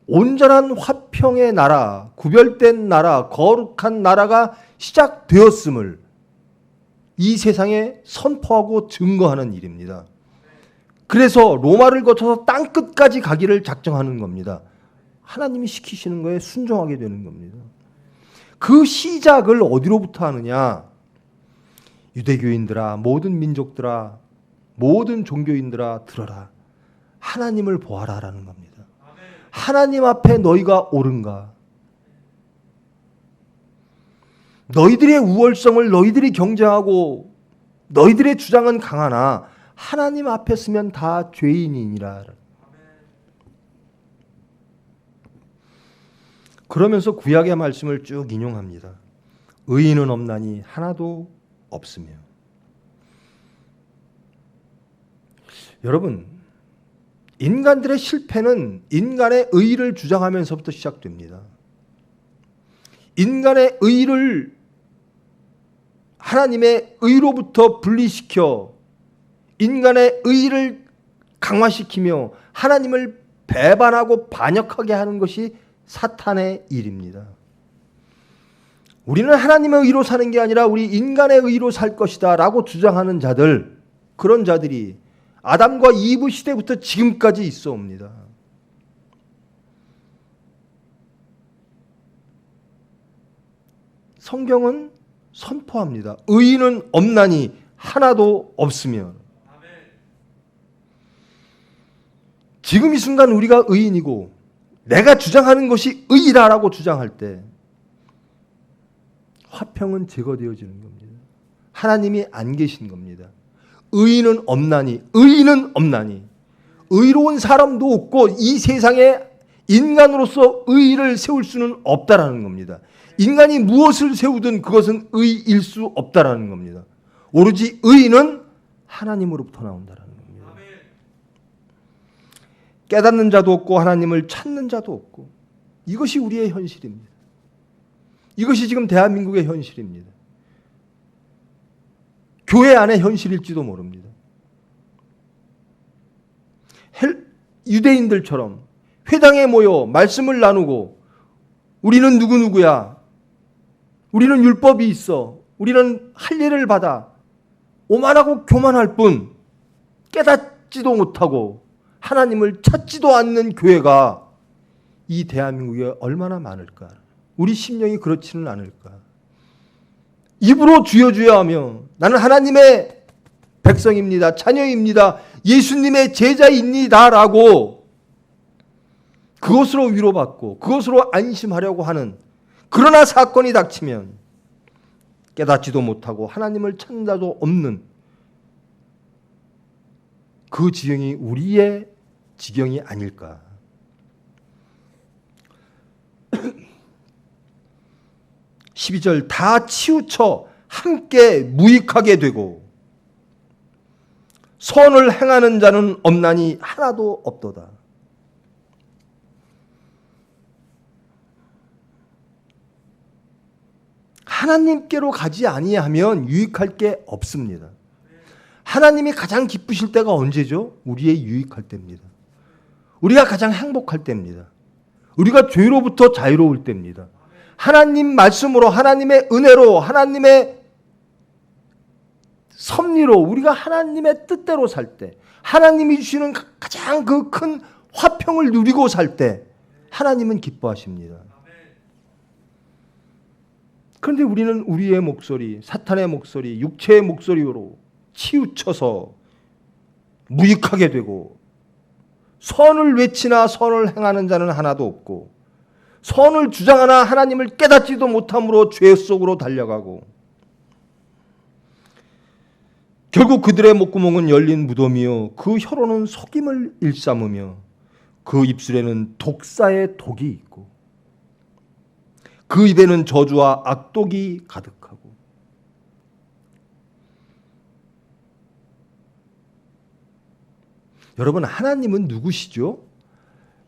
Speaker 3: 온전한 화평의 나라, 구별된 나라, 거룩한 나라가 시작되었음을 이 세상에 선포하고 증거하는 일입니다. 그래서 로마를 거쳐서 땅 끝까지 가기를 작정하는 겁니다. 하나님이 시키시는 거에 순종하게 되는 겁니다. 그 시작을 어디로부터 하느냐? 유대교인들아, 모든 민족들아, 모든 종교인들아 들어라. 하나님을 보아라라는 겁니다. 하나님 앞에 너희가 옳은가? 너희들의 우월성을 너희들이 경쟁하고 너희들의 주장은 강하나 하나님 앞에 서면 다 죄인이니라. 그러면서 구약의 말씀을 쭉 인용합니다. 의인은 없나니 하나도 없으며. 여러분, 인간들의 실패는 인간의 의의를 주장하면서부터 시작됩니다. 인간의 의의를 하나님의 의로부터 분리시켜 인간의 의의를 강화시키며 하나님을 배반하고 반역하게 하는 것이 사탄의 일입니다. 우리는 하나님의 의로 사는 게 아니라 우리 인간의 의로 살 것이다 라고 주장하는 자들, 그런 자들이 아담과 이브 시대부터 지금까지 있어 옵니다. 성경은 선포합니다. 의인은 없나니 하나도 없으며. 지금 이 순간 우리가 의인이고 내가 주장하는 것이 의라고 주장할 때 화평은 제거되어지는 겁니다. 하나님이 안 계신 겁니다. 의인은 없나니, 의인은 없나니. 의로운 사람도 없고 이 세상에 인간으로서 의를 세울 수는 없다라는 겁니다. 인간이 무엇을 세우든 그것은 의일 수 없다라는 겁니다. 오로지 의인은 하나님으로부터 나온다라는 겁니다. 깨닫는 자도 없고 하나님을 찾는 자도 없고, 이것이 우리의 현실입니다. 이것이 지금 대한민국의 현실입니다. 교회 안의 현실일지도 모릅니다. 유대인들처럼 회당에 모여 말씀을 나누고 우리는 누구누구야, 우리는 율법이 있어, 우리는 할례를 받아, 오만하고 교만할 뿐 깨닫지도 못하고 하나님을 찾지도 않는 교회가 이 대한민국에 얼마나 많을까? 우리 심령이 그렇지는 않을까? 입으로 주여 주여 하며 나는 하나님의 백성입니다, 자녀입니다, 예수님의 제자입니다 라고 그것으로 위로받고 그것으로 안심하려고 하는, 그러나 사건이 닥치면 깨닫지도 못하고 하나님을 찾는 자도 없는 그 지경이 우리의 지경이 아닐까. 12절 다 치우쳐 함께 무익하게 되고 선을 행하는 자는 없나니 하나도 없도다. 하나님께로 가지 아니하면 유익할 게 없습니다. 하나님이 가장 기쁘실 때가 언제죠? 우리의 유익할 때입니다. 우리가 가장 행복할 때입니다. 우리가 죄로부터 자유로울 때입니다. 하나님 말씀으로, 하나님의 은혜로, 하나님의 섭리로 우리가 하나님의 뜻대로 살 때, 하나님이 주시는 가장 그 큰 화평을 누리고 살 때 하나님은 기뻐하십니다. 그런데 우리는 우리의 목소리, 사탄의 목소리, 육체의 목소리로 치우쳐서 무익하게 되고, 선을 외치나 선을 행하는 자는 하나도 없고, 선을 주장하나 하나님을 깨닫지도 못함으로 죄 속으로 달려가고, 결국 그들의 목구멍은 열린 무덤이요 그 혀로는 속임을 일삼으며 그 입술에는 독사의 독이 있고 그 입에는 저주와 악독이 가득하고. 여러분, 하나님은 누구시죠?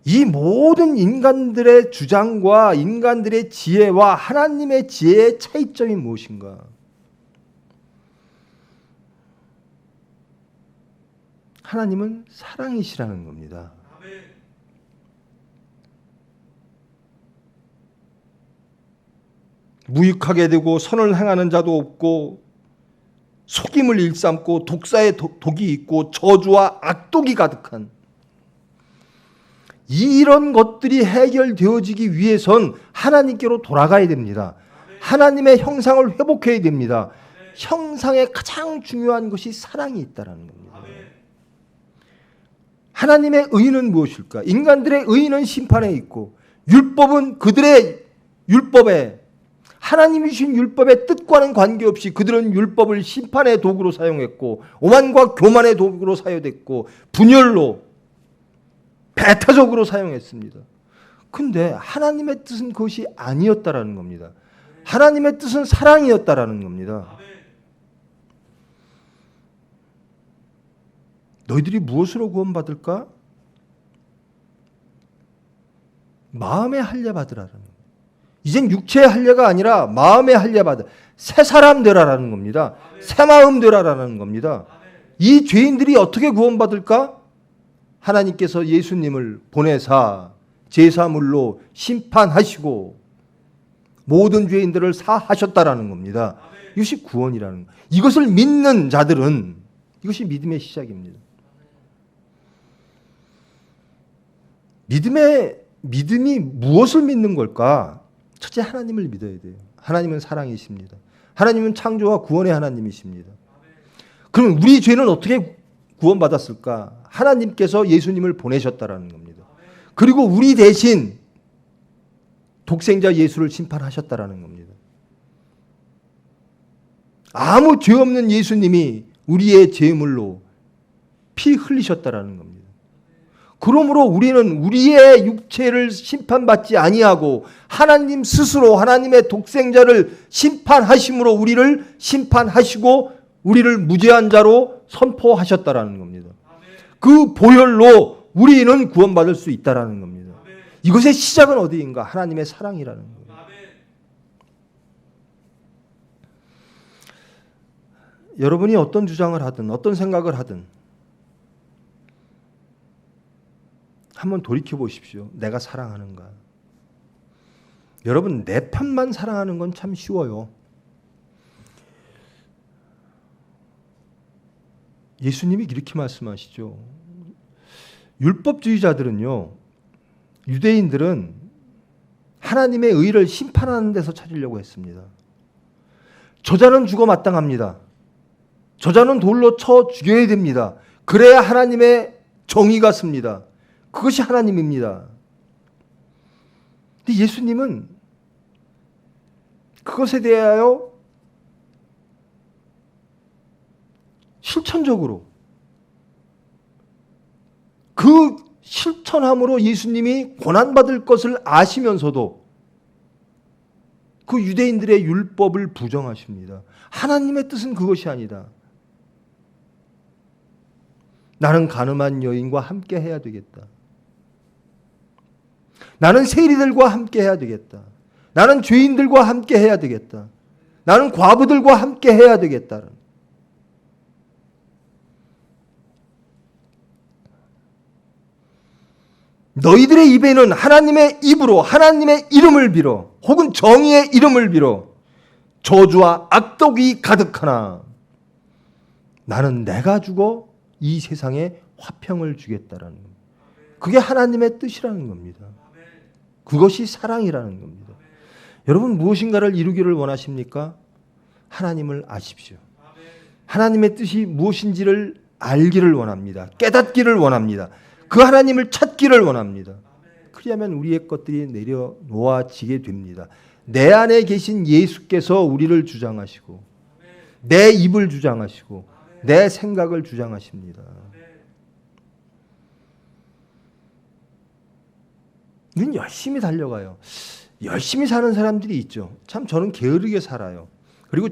Speaker 3: 이 모든 인간들의 주장과 인간들의 지혜와 하나님의 지혜의 차이점이 무엇인가? 하나님은 사랑이시라는 겁니다. 무익하게 되고 선을 행하는 자도 없고 속임을 일삼고 독사의 독이 있고 저주와 악독이 가득한 이런 것들이 해결되어지기 위해선 하나님께로 돌아가야 됩니다. 하나님의 형상을 회복해야 됩니다. 형상에 가장 중요한 것이 사랑이 있다는 겁니다. 하나님의 의는 무엇일까? 인간들의 의는 심판에 있고 율법은 그들의 율법에 하나님이 주신 율법의 뜻과는 관계없이 그들은 율법을 심판의 도구로 사용했고 오만과 교만의 도구로 사용됐고 분열로 배타적으로 사용했습니다. 근데 하나님의 뜻은 그것이 아니었다라는 겁니다. 하나님의 뜻은 사랑이었다라는 겁니다. 너희들이 무엇으로 구원받을까? 마음의 할례 받으라는 겁니다. 이젠 육체의 할례가 아니라 마음의 할례 받으라. 새 사람 되라라는 겁니다. 새 마음 되라라는 겁니다. 이 죄인들이 어떻게 구원받을까? 하나님께서 예수님을 보내사 제사물로 심판하시고 모든 죄인들을 사하셨다라는 겁니다. 이것이 구원이라는 것. 이것을 믿는 자들은 이것이 믿음의 시작입니다. 믿음이 무엇을 믿는 걸까? 첫째 하나님을 믿어야 돼요. 하나님은 사랑이십니다. 하나님은 창조와 구원의 하나님이십니다. 그럼 우리 죄는 어떻게 구원받았을까? 하나님께서 예수님을 보내셨다라는 겁니다. 그리고 우리 대신 독생자 예수를 심판하셨다라는 겁니다. 아무 죄 없는 예수님이 우리의 죄물로 피 흘리셨다라는 겁니다. 그러므로 우리는 우리의 육체를 심판받지 아니하고 하나님 스스로 하나님의 독생자를 심판하심으로 우리를 심판하시고 우리를 무죄한 자로 선포하셨다라는 겁니다. 그 보혈로 우리는 구원받을 수 있다라는 겁니다. 이것의 시작은 어디인가? 하나님의 사랑이라는 거예요. 여러분이 어떤 주장을 하든 어떤 생각을 하든 한번 돌이켜 보십시오. 내가 사랑하는가? 여러분 내 편만 사랑하는 건 참 쉬워요. 예수님이 이렇게 말씀하시죠. 율법주의자들은요, 유대인들은 하나님의 의를 심판하는 데서 찾으려고 했습니다. 저자는 죽어 마땅합니다. 저자는 돌로 쳐 죽여야 됩니다. 그래야 하나님의 정의가 섭니다. 그것이 하나님입니다. 근데 예수님은 그것에 대하여 실천적으로 그 실천함으로 예수님이 고난받을 것을 아시면서도 그 유대인들의 율법을 부정하십니다. 하나님의 뜻은 그것이 아니다. 나는 간음한 여인과 함께 해야 되겠다. 나는 세리들과 함께 해야 되겠다. 나는 죄인들과 함께 해야 되겠다. 나는 과부들과 함께 해야 되겠다. 너희들의 입에는 하나님의 입으로 하나님의 이름을 빌어 혹은 정의의 이름을 빌어 저주와 악독이 가득하나 나는 내가 죽어 이 세상에 화평을 주겠다라는 겁니다. 그게 하나님의 뜻이라는 겁니다. 그것이 사랑이라는 겁니다. 여러분 무엇인가를 이루기를 원하십니까? 하나님을 아십시오. 하나님의 뜻이 무엇인지를 알기를 원합니다. 깨닫기를 원합니다. 그 하나님을 찾기를 원합니다. 그리하면 우리의 것들이 내려놓아지게 됩니다. 내 안에 계신 예수께서 우리를 주장하시고 내 입을 주장하시고 내 생각을 주장하십니다. 우리는 열심히 달려가요. 열심히 사는 사람들이 있죠. 참 저는 게으르게 살아요. 그리고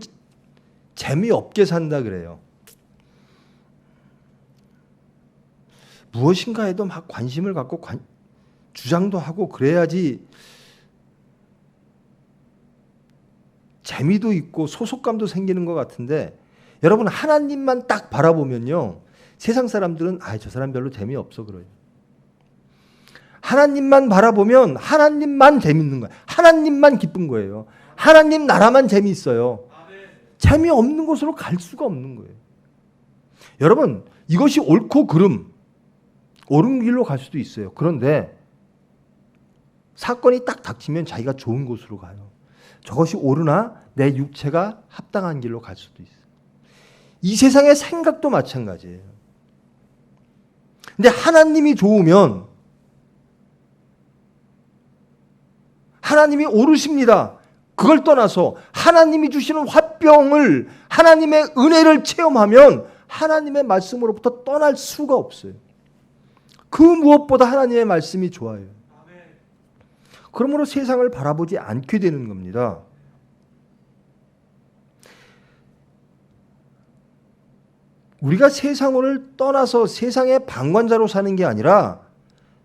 Speaker 3: 재미없게 산다 그래요. 무엇인가에도 막 관심을 갖고 주장도 하고 그래야지 재미도 있고 소속감도 생기는 것 같은데 여러분 하나님만 딱 바라보면요. 세상 사람들은 저 사람 별로 재미없어 그래요. 하나님만 바라보면 하나님만 재밌는 거예요. 하나님만 기쁜 거예요. 하나님 나라만 재미있어요. 재미없는 곳으로 갈 수가 없는 거예요. 여러분, 이것이 옳고 그름, 옳은 길로 갈 수도 있어요. 그런데 사건이 딱 닥치면 자기가 좋은 곳으로 가요. 저것이 옳으나 내 육체가 합당한 길로 갈 수도 있어요. 이 세상의 생각도 마찬가지예요. 근데 하나님이 좋으면 하나님이 옳으십니다. 그걸 떠나서 하나님이 주시는 화병을, 하나님의 은혜를 체험하면 하나님의 말씀으로부터 떠날 수가 없어요. 그 무엇보다 하나님의 말씀이 좋아요. 그러므로 세상을 바라보지 않게 되는 겁니다. 우리가 세상을 떠나서 세상의 방관자로 사는 게 아니라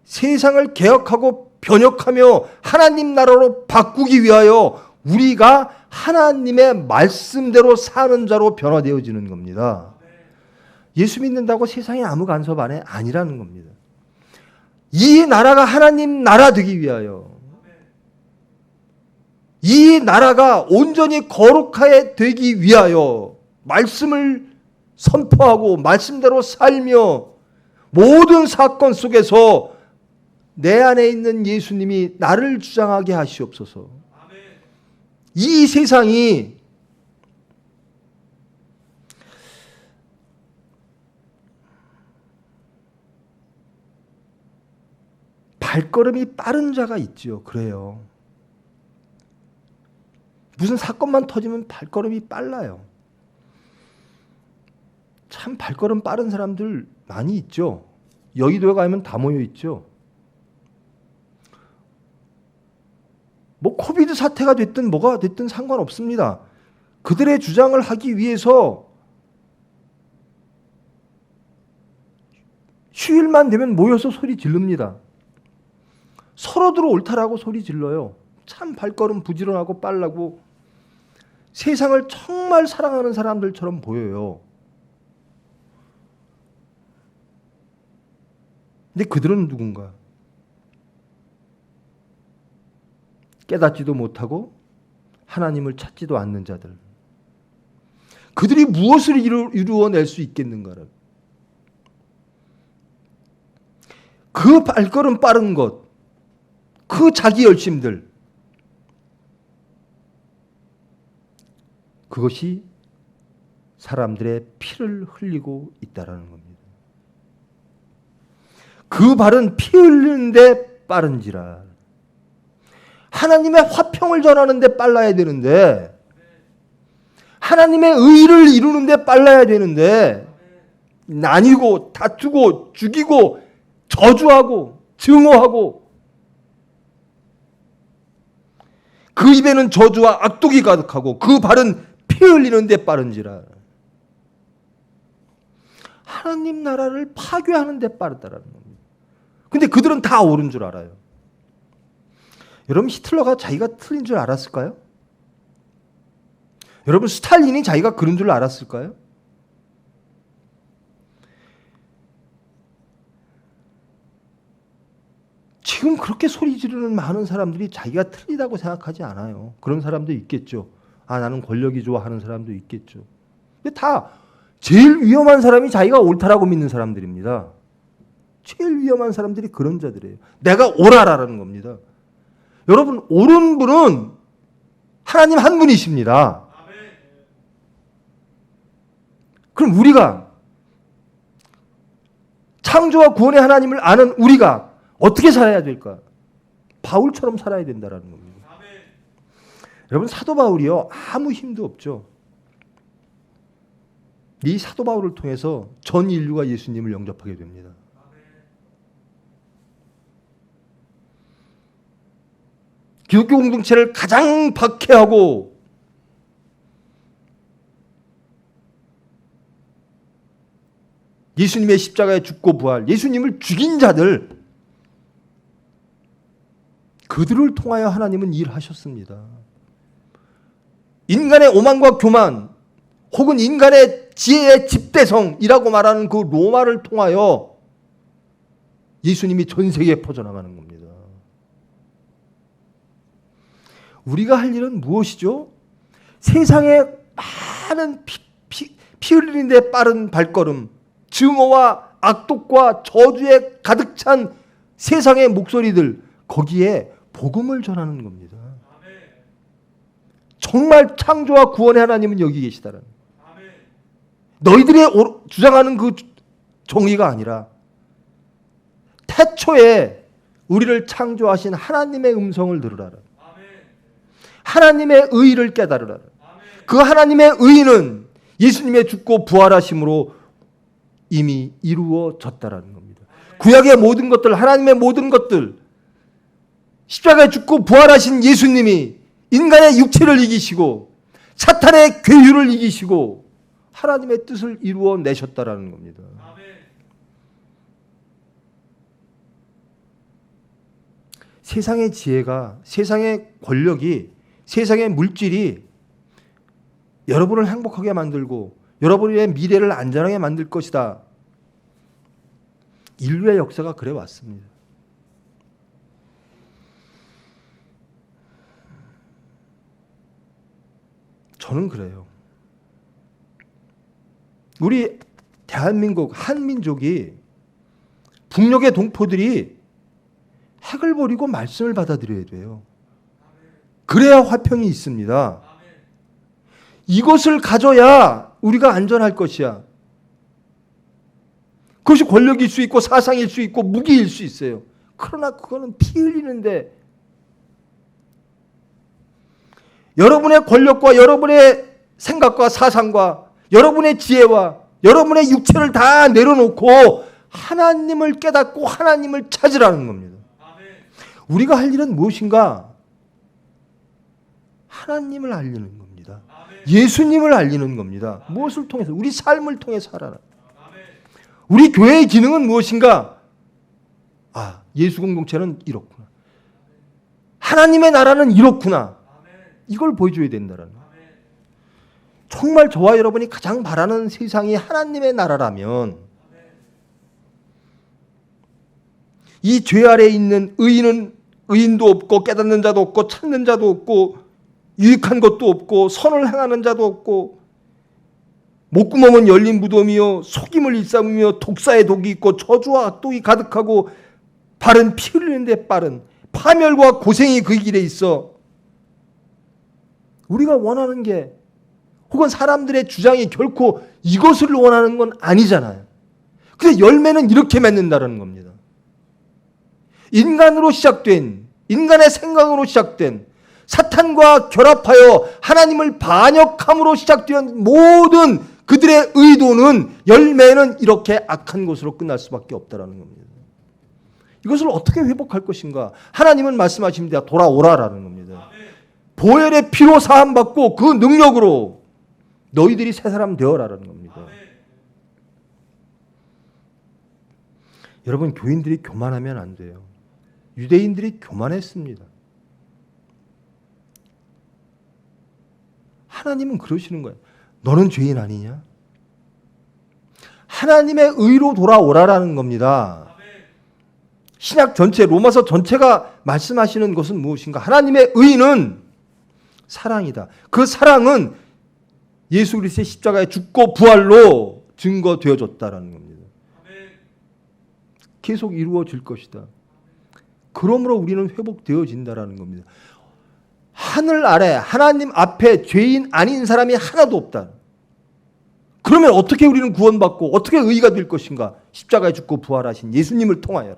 Speaker 3: 세상을 개혁하고 변혁하며 하나님 나라로 바꾸기 위하여 우리가 하나님의 말씀대로 사는 자로 변화되어지는 겁니다. 예수 믿는다고 세상에 아무 간섭 안 해? 아니라는 겁니다. 이 나라가 하나님 나라 되기 위하여, 이 나라가 온전히 거룩하게 되기 위하여 말씀을 선포하고 말씀대로 살며 모든 사건 속에서 내 안에 있는 예수님이 나를 주장하게 하시옵소서. 이 세상이 발걸음이 빠른 자가 있죠. 그래요. 무슨 사건만 터지면 발걸음이 빨라요. 참 발걸음 빠른 사람들 많이 있죠. 여의도에 가면 다 모여 있죠. 뭐 코비드 사태가 됐든 뭐가 됐든 상관없습니다. 그들의 주장을 하기 위해서 휴일만 되면 모여서 소리 지릅니다. 서로들 옳다라고 소리 질러요. 참 발걸음 부지런하고 빨라고 세상을 정말 사랑하는 사람들처럼 보여요. 근데 그들은 누군가? 깨닫지도 못하고 하나님을 찾지도 않는 자들. 그들이 무엇을 이루어낼 수 있겠는가를. 그 발걸음 빠른 것, 그 자기 열심들, 그것이 사람들의 피를 흘리고 있다라는 겁니다. 그 발은 피 흘리는데 빠른지라. 하나님의 화평을 전하는데 빨라야 되는데, 하나님의 의를 이루는데 빨라야 되는데, 나뉘고 다투고 죽이고 저주하고 증오하고, 그 입에는 저주와 악독이 가득하고 그 발은 피 흘리는데 빠른지라. 하나님 나라를 파괴하는 데 빠르다라는 겁니다. 근데 그들은 다 옳은 줄 알아요. 여러분, 히틀러가 자기가 틀린 줄 알았을까요? 여러분, 스탈린이 자기가 그런 줄 알았을까요? 지금 그렇게 소리 지르는 많은 사람들이 자기가 틀리다고 생각하지 않아요. 그런 사람도 있겠죠. 아, 나는 권력이 좋아 하는 사람도 있겠죠. 근데 다 제일 위험한 사람이 자기가 옳다라고 믿는 사람들입니다. 제일 위험한 사람들이 그런 자들이에요. 내가 옳아라라는 겁니다. 여러분, 옳은 분은 하나님 한 분이십니다. 그럼 우리가 창조와 구원의 하나님을 아는 우리가 어떻게 살아야 될까? 바울처럼 살아야 된다는 겁니다. 여러분, 사도 바울이요, 아무 힘도 없죠. 이 사도 바울을 통해서 전 인류가 예수님을 영접하게 됩니다. 기독교 공동체를 가장 박해하고 예수님의 십자가에 죽고 부활, 예수님을 죽인 자들, 그들을 통하여 하나님은 일하셨습니다. 인간의 오만과 교만 혹은 인간의 지혜의 집대성이라고 말하는 그 로마를 통하여 예수님이 전 세계에 퍼져나가는 겁니다. 우리가 할 일은 무엇이죠? 세상의 많은 피 흘리는 데 빠른 발걸음, 증오와 악독과 저주에 가득 찬 세상의 목소리들, 거기에 복음을 전하는 겁니다. 정말 창조와 구원의 하나님은 여기 계시다라는. 너희들이 주장하는 그 정의가 아니라 태초에 우리를 창조하신 하나님의 음성을 들으라. 하나님의 의의를 깨달으라. 그 하나님의 의의는 예수님의 죽고 부활하심으로 이미 이루어졌다라는 겁니다. 구약의 모든 것들, 하나님의 모든 것들, 십자가에 죽고 부활하신 예수님이 인간의 육체를 이기시고 사탄의 괴유를 이기시고 하나님의 뜻을 이루어내셨다라는 겁니다. 세상의 지혜가, 세상의 권력이, 세상의 물질이 여러분을 행복하게 만들고 여러분의 미래를 안전하게 만들 것이다. 인류의 역사가 그래 왔습니다. 저는 그래요. 우리 대한민국, 한민족이 북녘의 동포들이 핵을 버리고 말씀을 받아들여야 돼요. 그래야 화평이 있습니다. 이것을 가져야 우리가 안전할 것이야. 그것이 권력일 수 있고 사상일 수 있고 무기일 수 있어요. 그러나 그거는 피 흘리는데 여러분의 권력과 여러분의 생각과 사상과 여러분의 지혜와 여러분의 육체를 다 내려놓고 하나님을 깨닫고 하나님을 찾으라는 겁니다. 우리가 할 일은 무엇인가? 하나님을 알리는 겁니다. 예수님을 알리는 겁니다. 무엇을 통해서? 우리 삶을 통해서 살아라. 우리 교회의 기능은 무엇인가? 아, 예수 공동체는 이렇구나. 하나님의 나라는 이렇구나. 이걸 보여줘야 된다는 거예요. 정말 저와 여러분이 가장 바라는 세상이 하나님의 나라라면 이 죄 아래에 있는 의인도 없고 깨닫는 자도 없고 찾는 자도 없고 유익한 것도 없고 선을 행하는 자도 없고 목구멍은 열린 무덤이요 속임을 일삼으며 독사의 독이 있고 저주와 악독이 가득하고 발은 피 흘리는 데 빠른 파멸과 고생이 그 길에 있어. 우리가 원하는 게 혹은 사람들의 주장이 결코 이것을 원하는 건 아니잖아요. 근데 열매는 이렇게 맺는다는 겁니다. 인간으로 시작된, 인간의 생각으로 시작된, 사탄과 결합하여 하나님을 반역함으로 시작된 모든 그들의 의도는, 열매는 이렇게 악한 것으로 끝날 수밖에 없다는 겁니다. 이것을 어떻게 회복할 것인가? 하나님은 말씀하십니다. 돌아오라라는 겁니다. 보혈의 피로 사함받고 그 능력으로 너희들이 새 사람 되어라라는 겁니다. 여러분, 교인들이 교만하면 안 돼요. 유대인들이 교만했습니다. 하나님은 그러시는 거예요. 너는 죄인 아니냐? 하나님의 의로 돌아오라라는 겁니다. 신약 전체, 로마서 전체가 말씀하시는 것은 무엇인가? 하나님의 의는 사랑이다. 그 사랑은 예수 그리스도의 십자가에 죽고 부활로 증거되어졌다라는 겁니다. 계속 이루어질 것이다. 그러므로 우리는 회복되어진다라는 겁니다. 하늘 아래 하나님 앞에 죄인 아닌 사람이 하나도 없다. 그러면 어떻게 우리는 구원받고 어떻게 의의가 될 것인가? 십자가에 죽고 부활하신 예수님을 통하여라.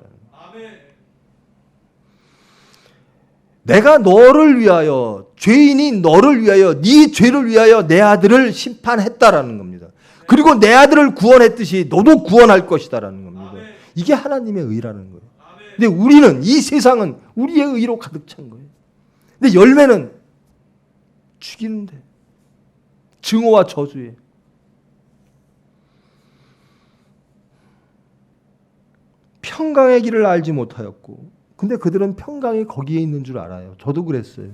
Speaker 3: 내가 너를 위하여, 죄인이 너를 위하여, 네 죄를 위하여 내 아들을 심판했다라는 겁니다. 그리고 내 아들을 구원했듯이 너도 구원할 것이다라는 겁니다. 이게 하나님의 의라는 거예요. 근데 우리는, 이 세상은 우리의 의로 가득 찬 거예요. 근데 열매는 죽이는데, 증오와 저주에. 평강의 길을 알지 못하였고, 근데 그들은 평강이 거기에 있는 줄 알아요. 저도 그랬어요.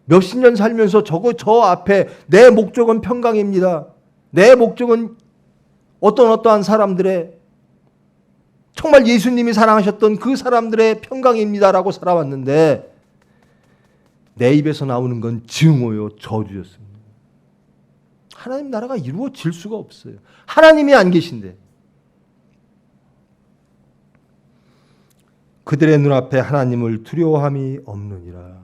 Speaker 3: 몇십 년 살면서 저 앞에 내 목적은 평강입니다. 내 목적은 어떠한 사람들의, 정말 예수님이 사랑하셨던 그 사람들의 평강입니다라고 살아왔는데 내 입에서 나오는 건 증오요, 저주였습니다. 하나님 나라가 이루어질 수가 없어요. 하나님이 안 계신데. 그들의 눈앞에 하나님을 두려워함이 없느니라.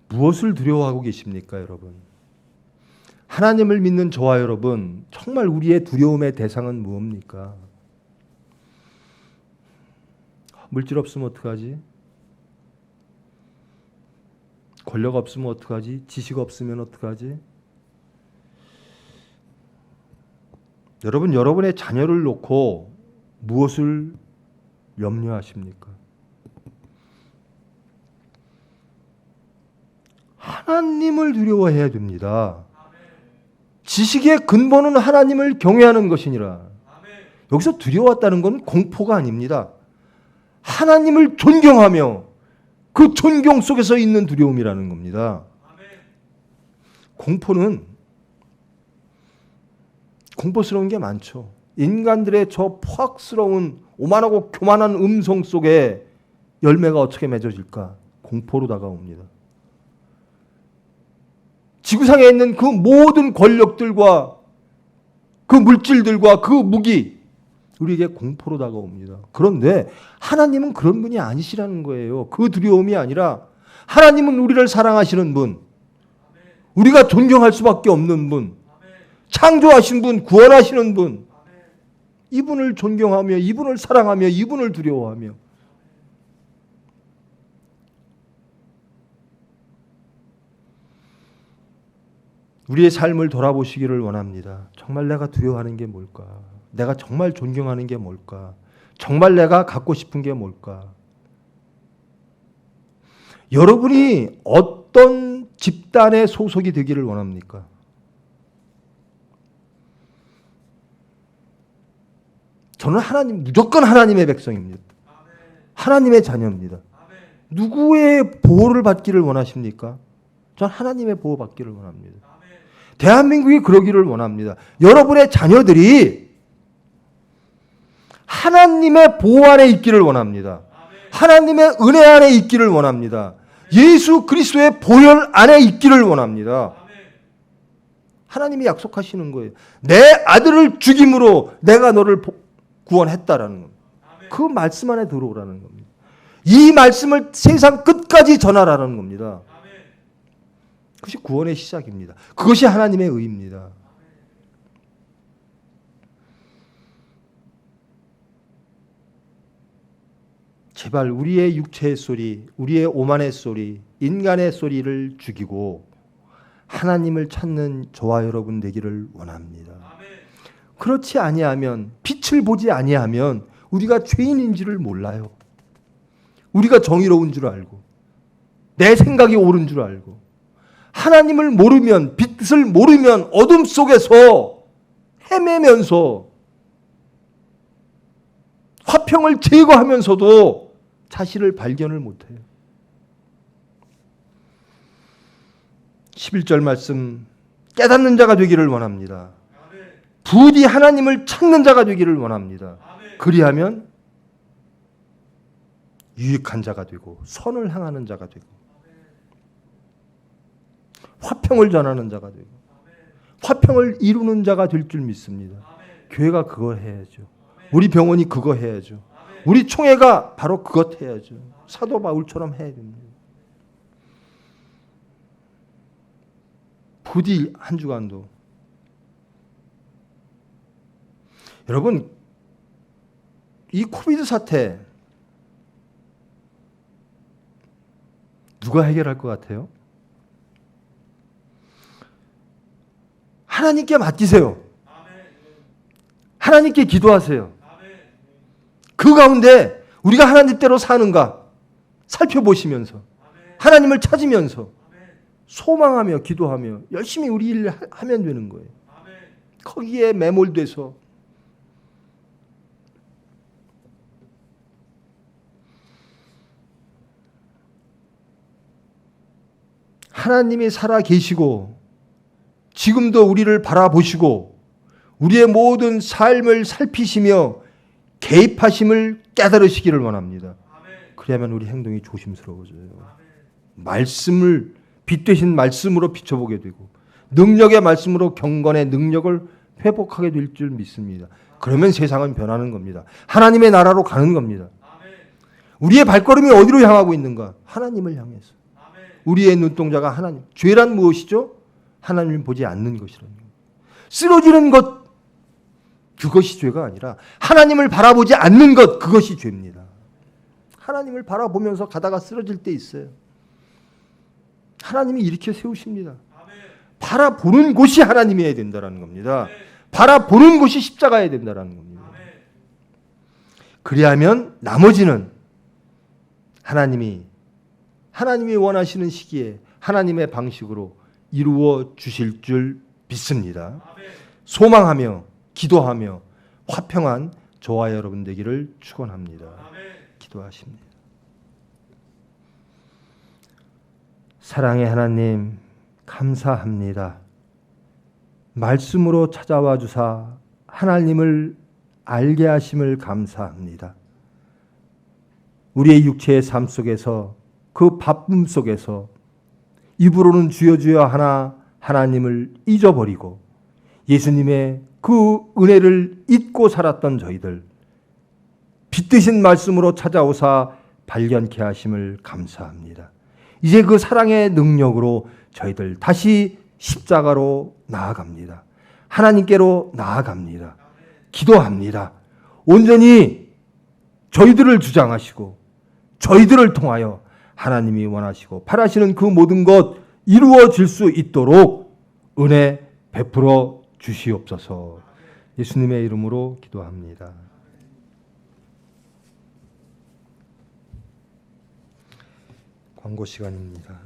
Speaker 3: 무엇을 두려워하고 계십니까, 여러분? 하나님을 믿는 저와 여러분, 정말 우리의 두려움의 대상은 무엇입니까? 물질 없으면 어떡하지? 권력 없으면 어떡하지? 지식 없으면 어떡하지? 여러분, 여러분의 자녀를 놓고 무엇을 염려하십니까? 하나님을 두려워해야 됩니다. 지식의 근본은 하나님을 경외하는 것이니라. 여기서 두려웠다는 건 공포가 아닙니다. 하나님을 존경하며 그 존경 속에서 있는 두려움이라는 겁니다. 공포는 공포스러운 게 많죠. 인간들의 저 포악스러운 오만하고 교만한 음성 속에 열매가 어떻게 맺어질까? 공포로 다가옵니다. 지구상에 있는 그 모든 권력들과 그 물질들과 그 무기, 우리에게 공포로 다가옵니다. 그런데 하나님은 그런 분이 아니시라는 거예요. 그 두려움이 아니라 하나님은 우리를 사랑하시는 분, 우리가 존경할 수밖에 없는 분, 창조하신 분, 구원하시는 분, 이분을 존경하며 이분을 사랑하며 이분을 두려워하며 우리의 삶을 돌아보시기를 원합니다. 정말 내가 두려워하는 게 뭘까? 내가 정말 존경하는 게 뭘까? 정말 내가 갖고 싶은 게 뭘까? 여러분이 어떤 집단의 소속이 되기를 원합니까? 저는 무조건 하나님의 백성입니다. 하나님의 자녀입니다. 누구의 보호를 받기를 원하십니까? 저는 하나님의 보호 받기를 원합니다. 대한민국이 그러기를 원합니다. 여러분의 자녀들이 하나님의 보호 안에 있기를 원합니다. 하나님의 은혜 안에 있기를 원합니다. 예수 그리스도의 보혈 안에 있기를 원합니다. 하나님이 약속하시는 거예요. 내 아들을 죽임으로 내가 너를 구원했다라는 겁니다. 그 말씀 안에 들어오라는 겁니다. 이 말씀을 세상 끝까지 전하라는 겁니다. 그것이 구원의 시작입니다. 그것이 하나님의 의입니다. 제발 우리의 육체의 소리, 우리의 오만의 소리, 인간의 소리를 죽이고 하나님을 찾는 저와 여러분 되기를 원합니다. 그렇지 아니하면, 빛을 보지 아니하면 우리가 죄인인지를 몰라요. 우리가 정의로운 줄 알고 내 생각이 옳은 줄 알고 하나님을 모르면, 빛을 모르면 어둠 속에서 헤매면서 화평을 제거하면서도 자신을 발견을 못해요. 11절 말씀, 깨닫는 자가 되기를 원합니다. 부디 하나님을 찾는 자가 되기를 원합니다. 그리하면 유익한 자가 되고 선을 향하는 자가 되고 화평을 전하는 자가 되고 화평을 이루는 자가 될 줄 믿습니다. 교회가 그거 해야죠. 우리 병원이 그거 해야죠. 우리 총회가 바로 그것 해야죠. 사도 바울처럼 해야 됩니다. 부디 한 주간도 여러분, 이 코비드 사태 누가 해결할 것 같아요? 하나님께 맡기세요. 하나님께 기도하세요. 그 가운데 우리가 하나님대로 사는가 살펴보시면서 하나님을 찾으면서 소망하며 기도하며 열심히 우리 일을 하면 되는 거예요. 거기에 매몰돼서 하나님이 살아 계시고 지금도 우리를 바라보시고 우리의 모든 삶을 살피시며 개입하심을 깨달으시기를 원합니다. 그래야만 우리 행동이 조심스러워져요. 말씀을 빛 되신 말씀으로 비춰보게 되고 능력의 말씀으로 경건의 능력을 회복하게 될 줄 믿습니다. 그러면 세상은 변하는 겁니다. 하나님의 나라로 가는 겁니다. 우리의 발걸음이 어디로 향하고 있는가? 하나님을 향해서. 우리의 눈동자가 하나님. 죄란 무엇이죠? 하나님을 보지 않는 것이라는 겁니다. 쓰러지는 것, 그것이 죄가 아니라 하나님을 바라보지 않는 것, 그것이 죄입니다. 하나님을 바라보면서 가다가 쓰러질 때 있어요. 하나님이 이렇게 세우십니다. 바라보는 곳이 하나님이어야 된다는 겁니다. 바라보는 곳이 십자가여야 된다는 겁니다. 그리하면 나머지는 하나님이 원하시는 시기에 하나님의 방식으로 이루어 주실 줄 믿습니다. 소망하며 기도하며 화평한 저와 여러분 되기를 축원합니다. 기도하십니다. 사랑의 하나님, 감사합니다. 말씀으로 찾아와 주사 하나님을 알게 하심을 감사합니다. 우리의 육체의 삶 속에서 그 바쁨 속에서 입으로는 주여 주여 하나 하나님을 잊어버리고 예수님의 그 은혜를 잊고 살았던 저희들, 빛드신 말씀으로 찾아오사 발견케 하심을 감사합니다. 이제 그 사랑의 능력으로 저희들 다시 십자가로 나아갑니다. 하나님께로 나아갑니다. 기도합니다. 온전히 저희들을 주장하시고 저희들을 통하여 하나님이 원하시고 바라시는 그 모든 것 이루어질 수 있도록 은혜 베풀어 주시옵소서. 예수님의 이름으로 기도합니다. 광고 시간입니다.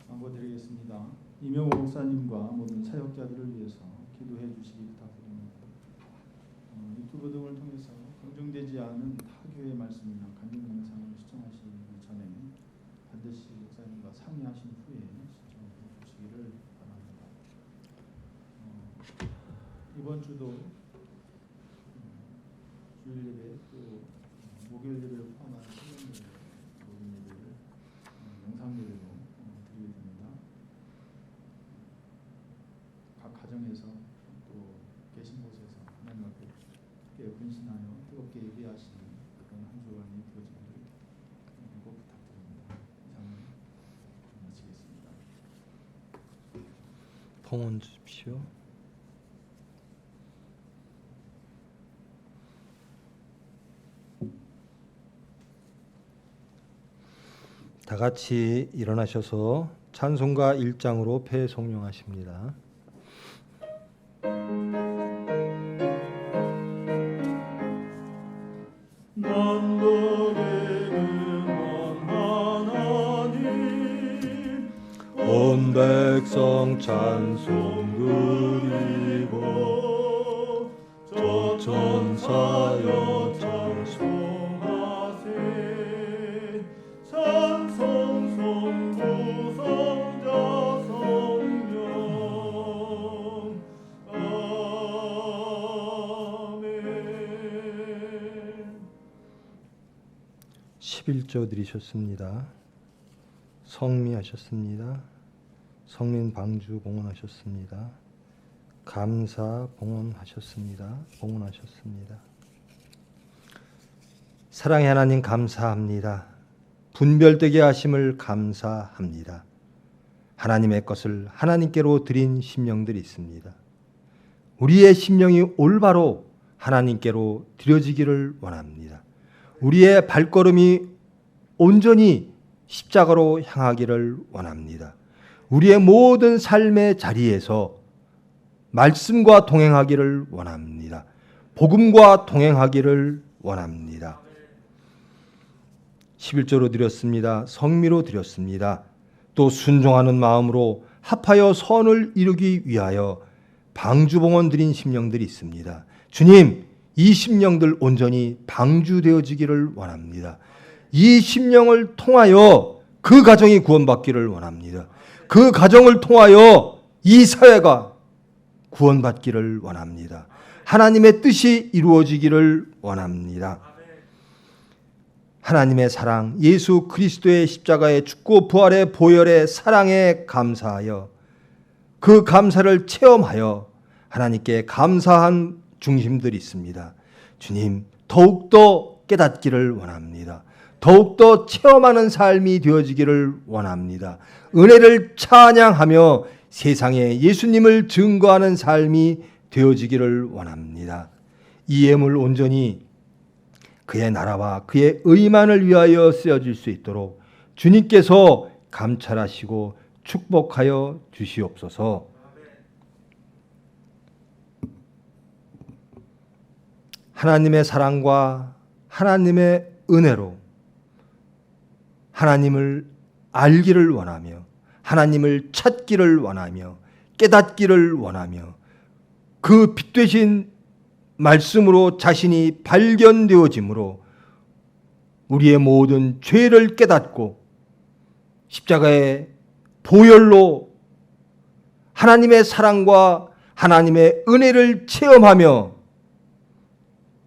Speaker 1: 광고 드리겠습니다. 이명호 목사님과 모든 사역자들을 위해서 기도해 주시기 부탁드립니다. 유튜브 등을 통해서 검증되지 않은 타교의 말씀이나 간증 영상을 시청하시기 전에 반드시 목사님과 상의하신 후에 시청해 주시기를 바랍니다. 이번 주도 주일 예배 또 목요일 예배를 포함한 수요일 예배, 모든 예배를 영상 예배로 드리게 됩니다. 각 가정에서 또 계신 곳에서 하나님 앞에 근신하여 뜨겁게 예배하시는 그런 한 주간이 되어지기를 꼭 부탁드립니다. 이상을 마치겠습니다.
Speaker 3: 봉헌 주십시오. 다 같이 일어나셔서 찬송가 1장으로 폐송령하십니다. 온 백성 찬송 드리고 천사여
Speaker 2: 찬송하세 찬송송 구성자 성령 아멘.
Speaker 3: 11조 드리셨습니다. 성미하셨습니다. 성민 방주 봉헌하셨습니다. 감사 봉헌하셨습니다. 봉헌하셨습니다. 사랑의 하나님 감사합니다. 분별되게 하심을 감사합니다. 하나님의 것을 하나님께로 드린 심령들이 있습니다. 우리의 심령이 올바로 하나님께로 드려지기를 원합니다. 우리의 발걸음이 온전히 십자가로 향하기를 원합니다. 우리의 모든 삶의 자리에서 말씀과 동행하기를 원합니다. 복음과 동행하기를 원합니다. 11조로 드렸습니다. 성미로 드렸습니다. 또 순종하는 마음으로 합하여 선을 이루기 위하여 방주봉헌 드린 심령들이 있습니다. 주님, 이 심령들 온전히 방주되어지기를 원합니다. 이 심령을 통하여 그 가정이 구원받기를 원합니다. 그 가정을 통하여 이 사회가 구원받기를 원합니다. 하나님의 뜻이 이루어지기를 원합니다. 하나님의 사랑, 예수 그리스도의 십자가의 죽고 부활의 보혈의 사랑에 감사하여 그 감사를 체험하여 하나님께 감사한 중심들이 있습니다. 주님, 더욱더 깨닫기를 원합니다. 더욱더 체험하는 삶이 되어지기를 원합니다. 은혜를 찬양하며 세상에 예수님을 증거하는 삶이 되어지기를 원합니다. 이 예물 온전히 그의 나라와 그의 의만을 위하여 쓰여질 수 있도록 주님께서 감찰하시고 축복하여 주시옵소서. 하나님의 사랑과 하나님의 은혜로 하나님을 알기를 원하며 하나님을 찾기를 원하며 깨닫기를 원하며 그 빛 되신 말씀으로 자신이 발견되어짐으로 우리의 모든 죄를 깨닫고 십자가의 보혈로 하나님의 사랑과 하나님의 은혜를 체험하며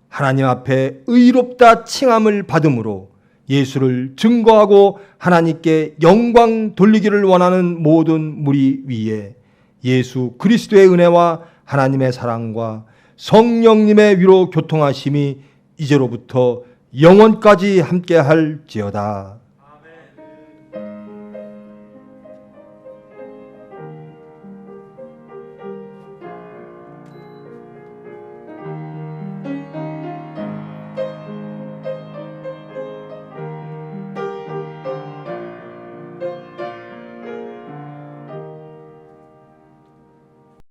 Speaker 3: 하나님 앞에 의롭다 칭함을 받음으로 예수를 증거하고 하나님께 영광 돌리기를 원하는 모든 무리 위에 예수 그리스도의 은혜와 하나님의 사랑과 성령님의 위로 교통하심이 이제로부터 영원까지 함께 할지어다.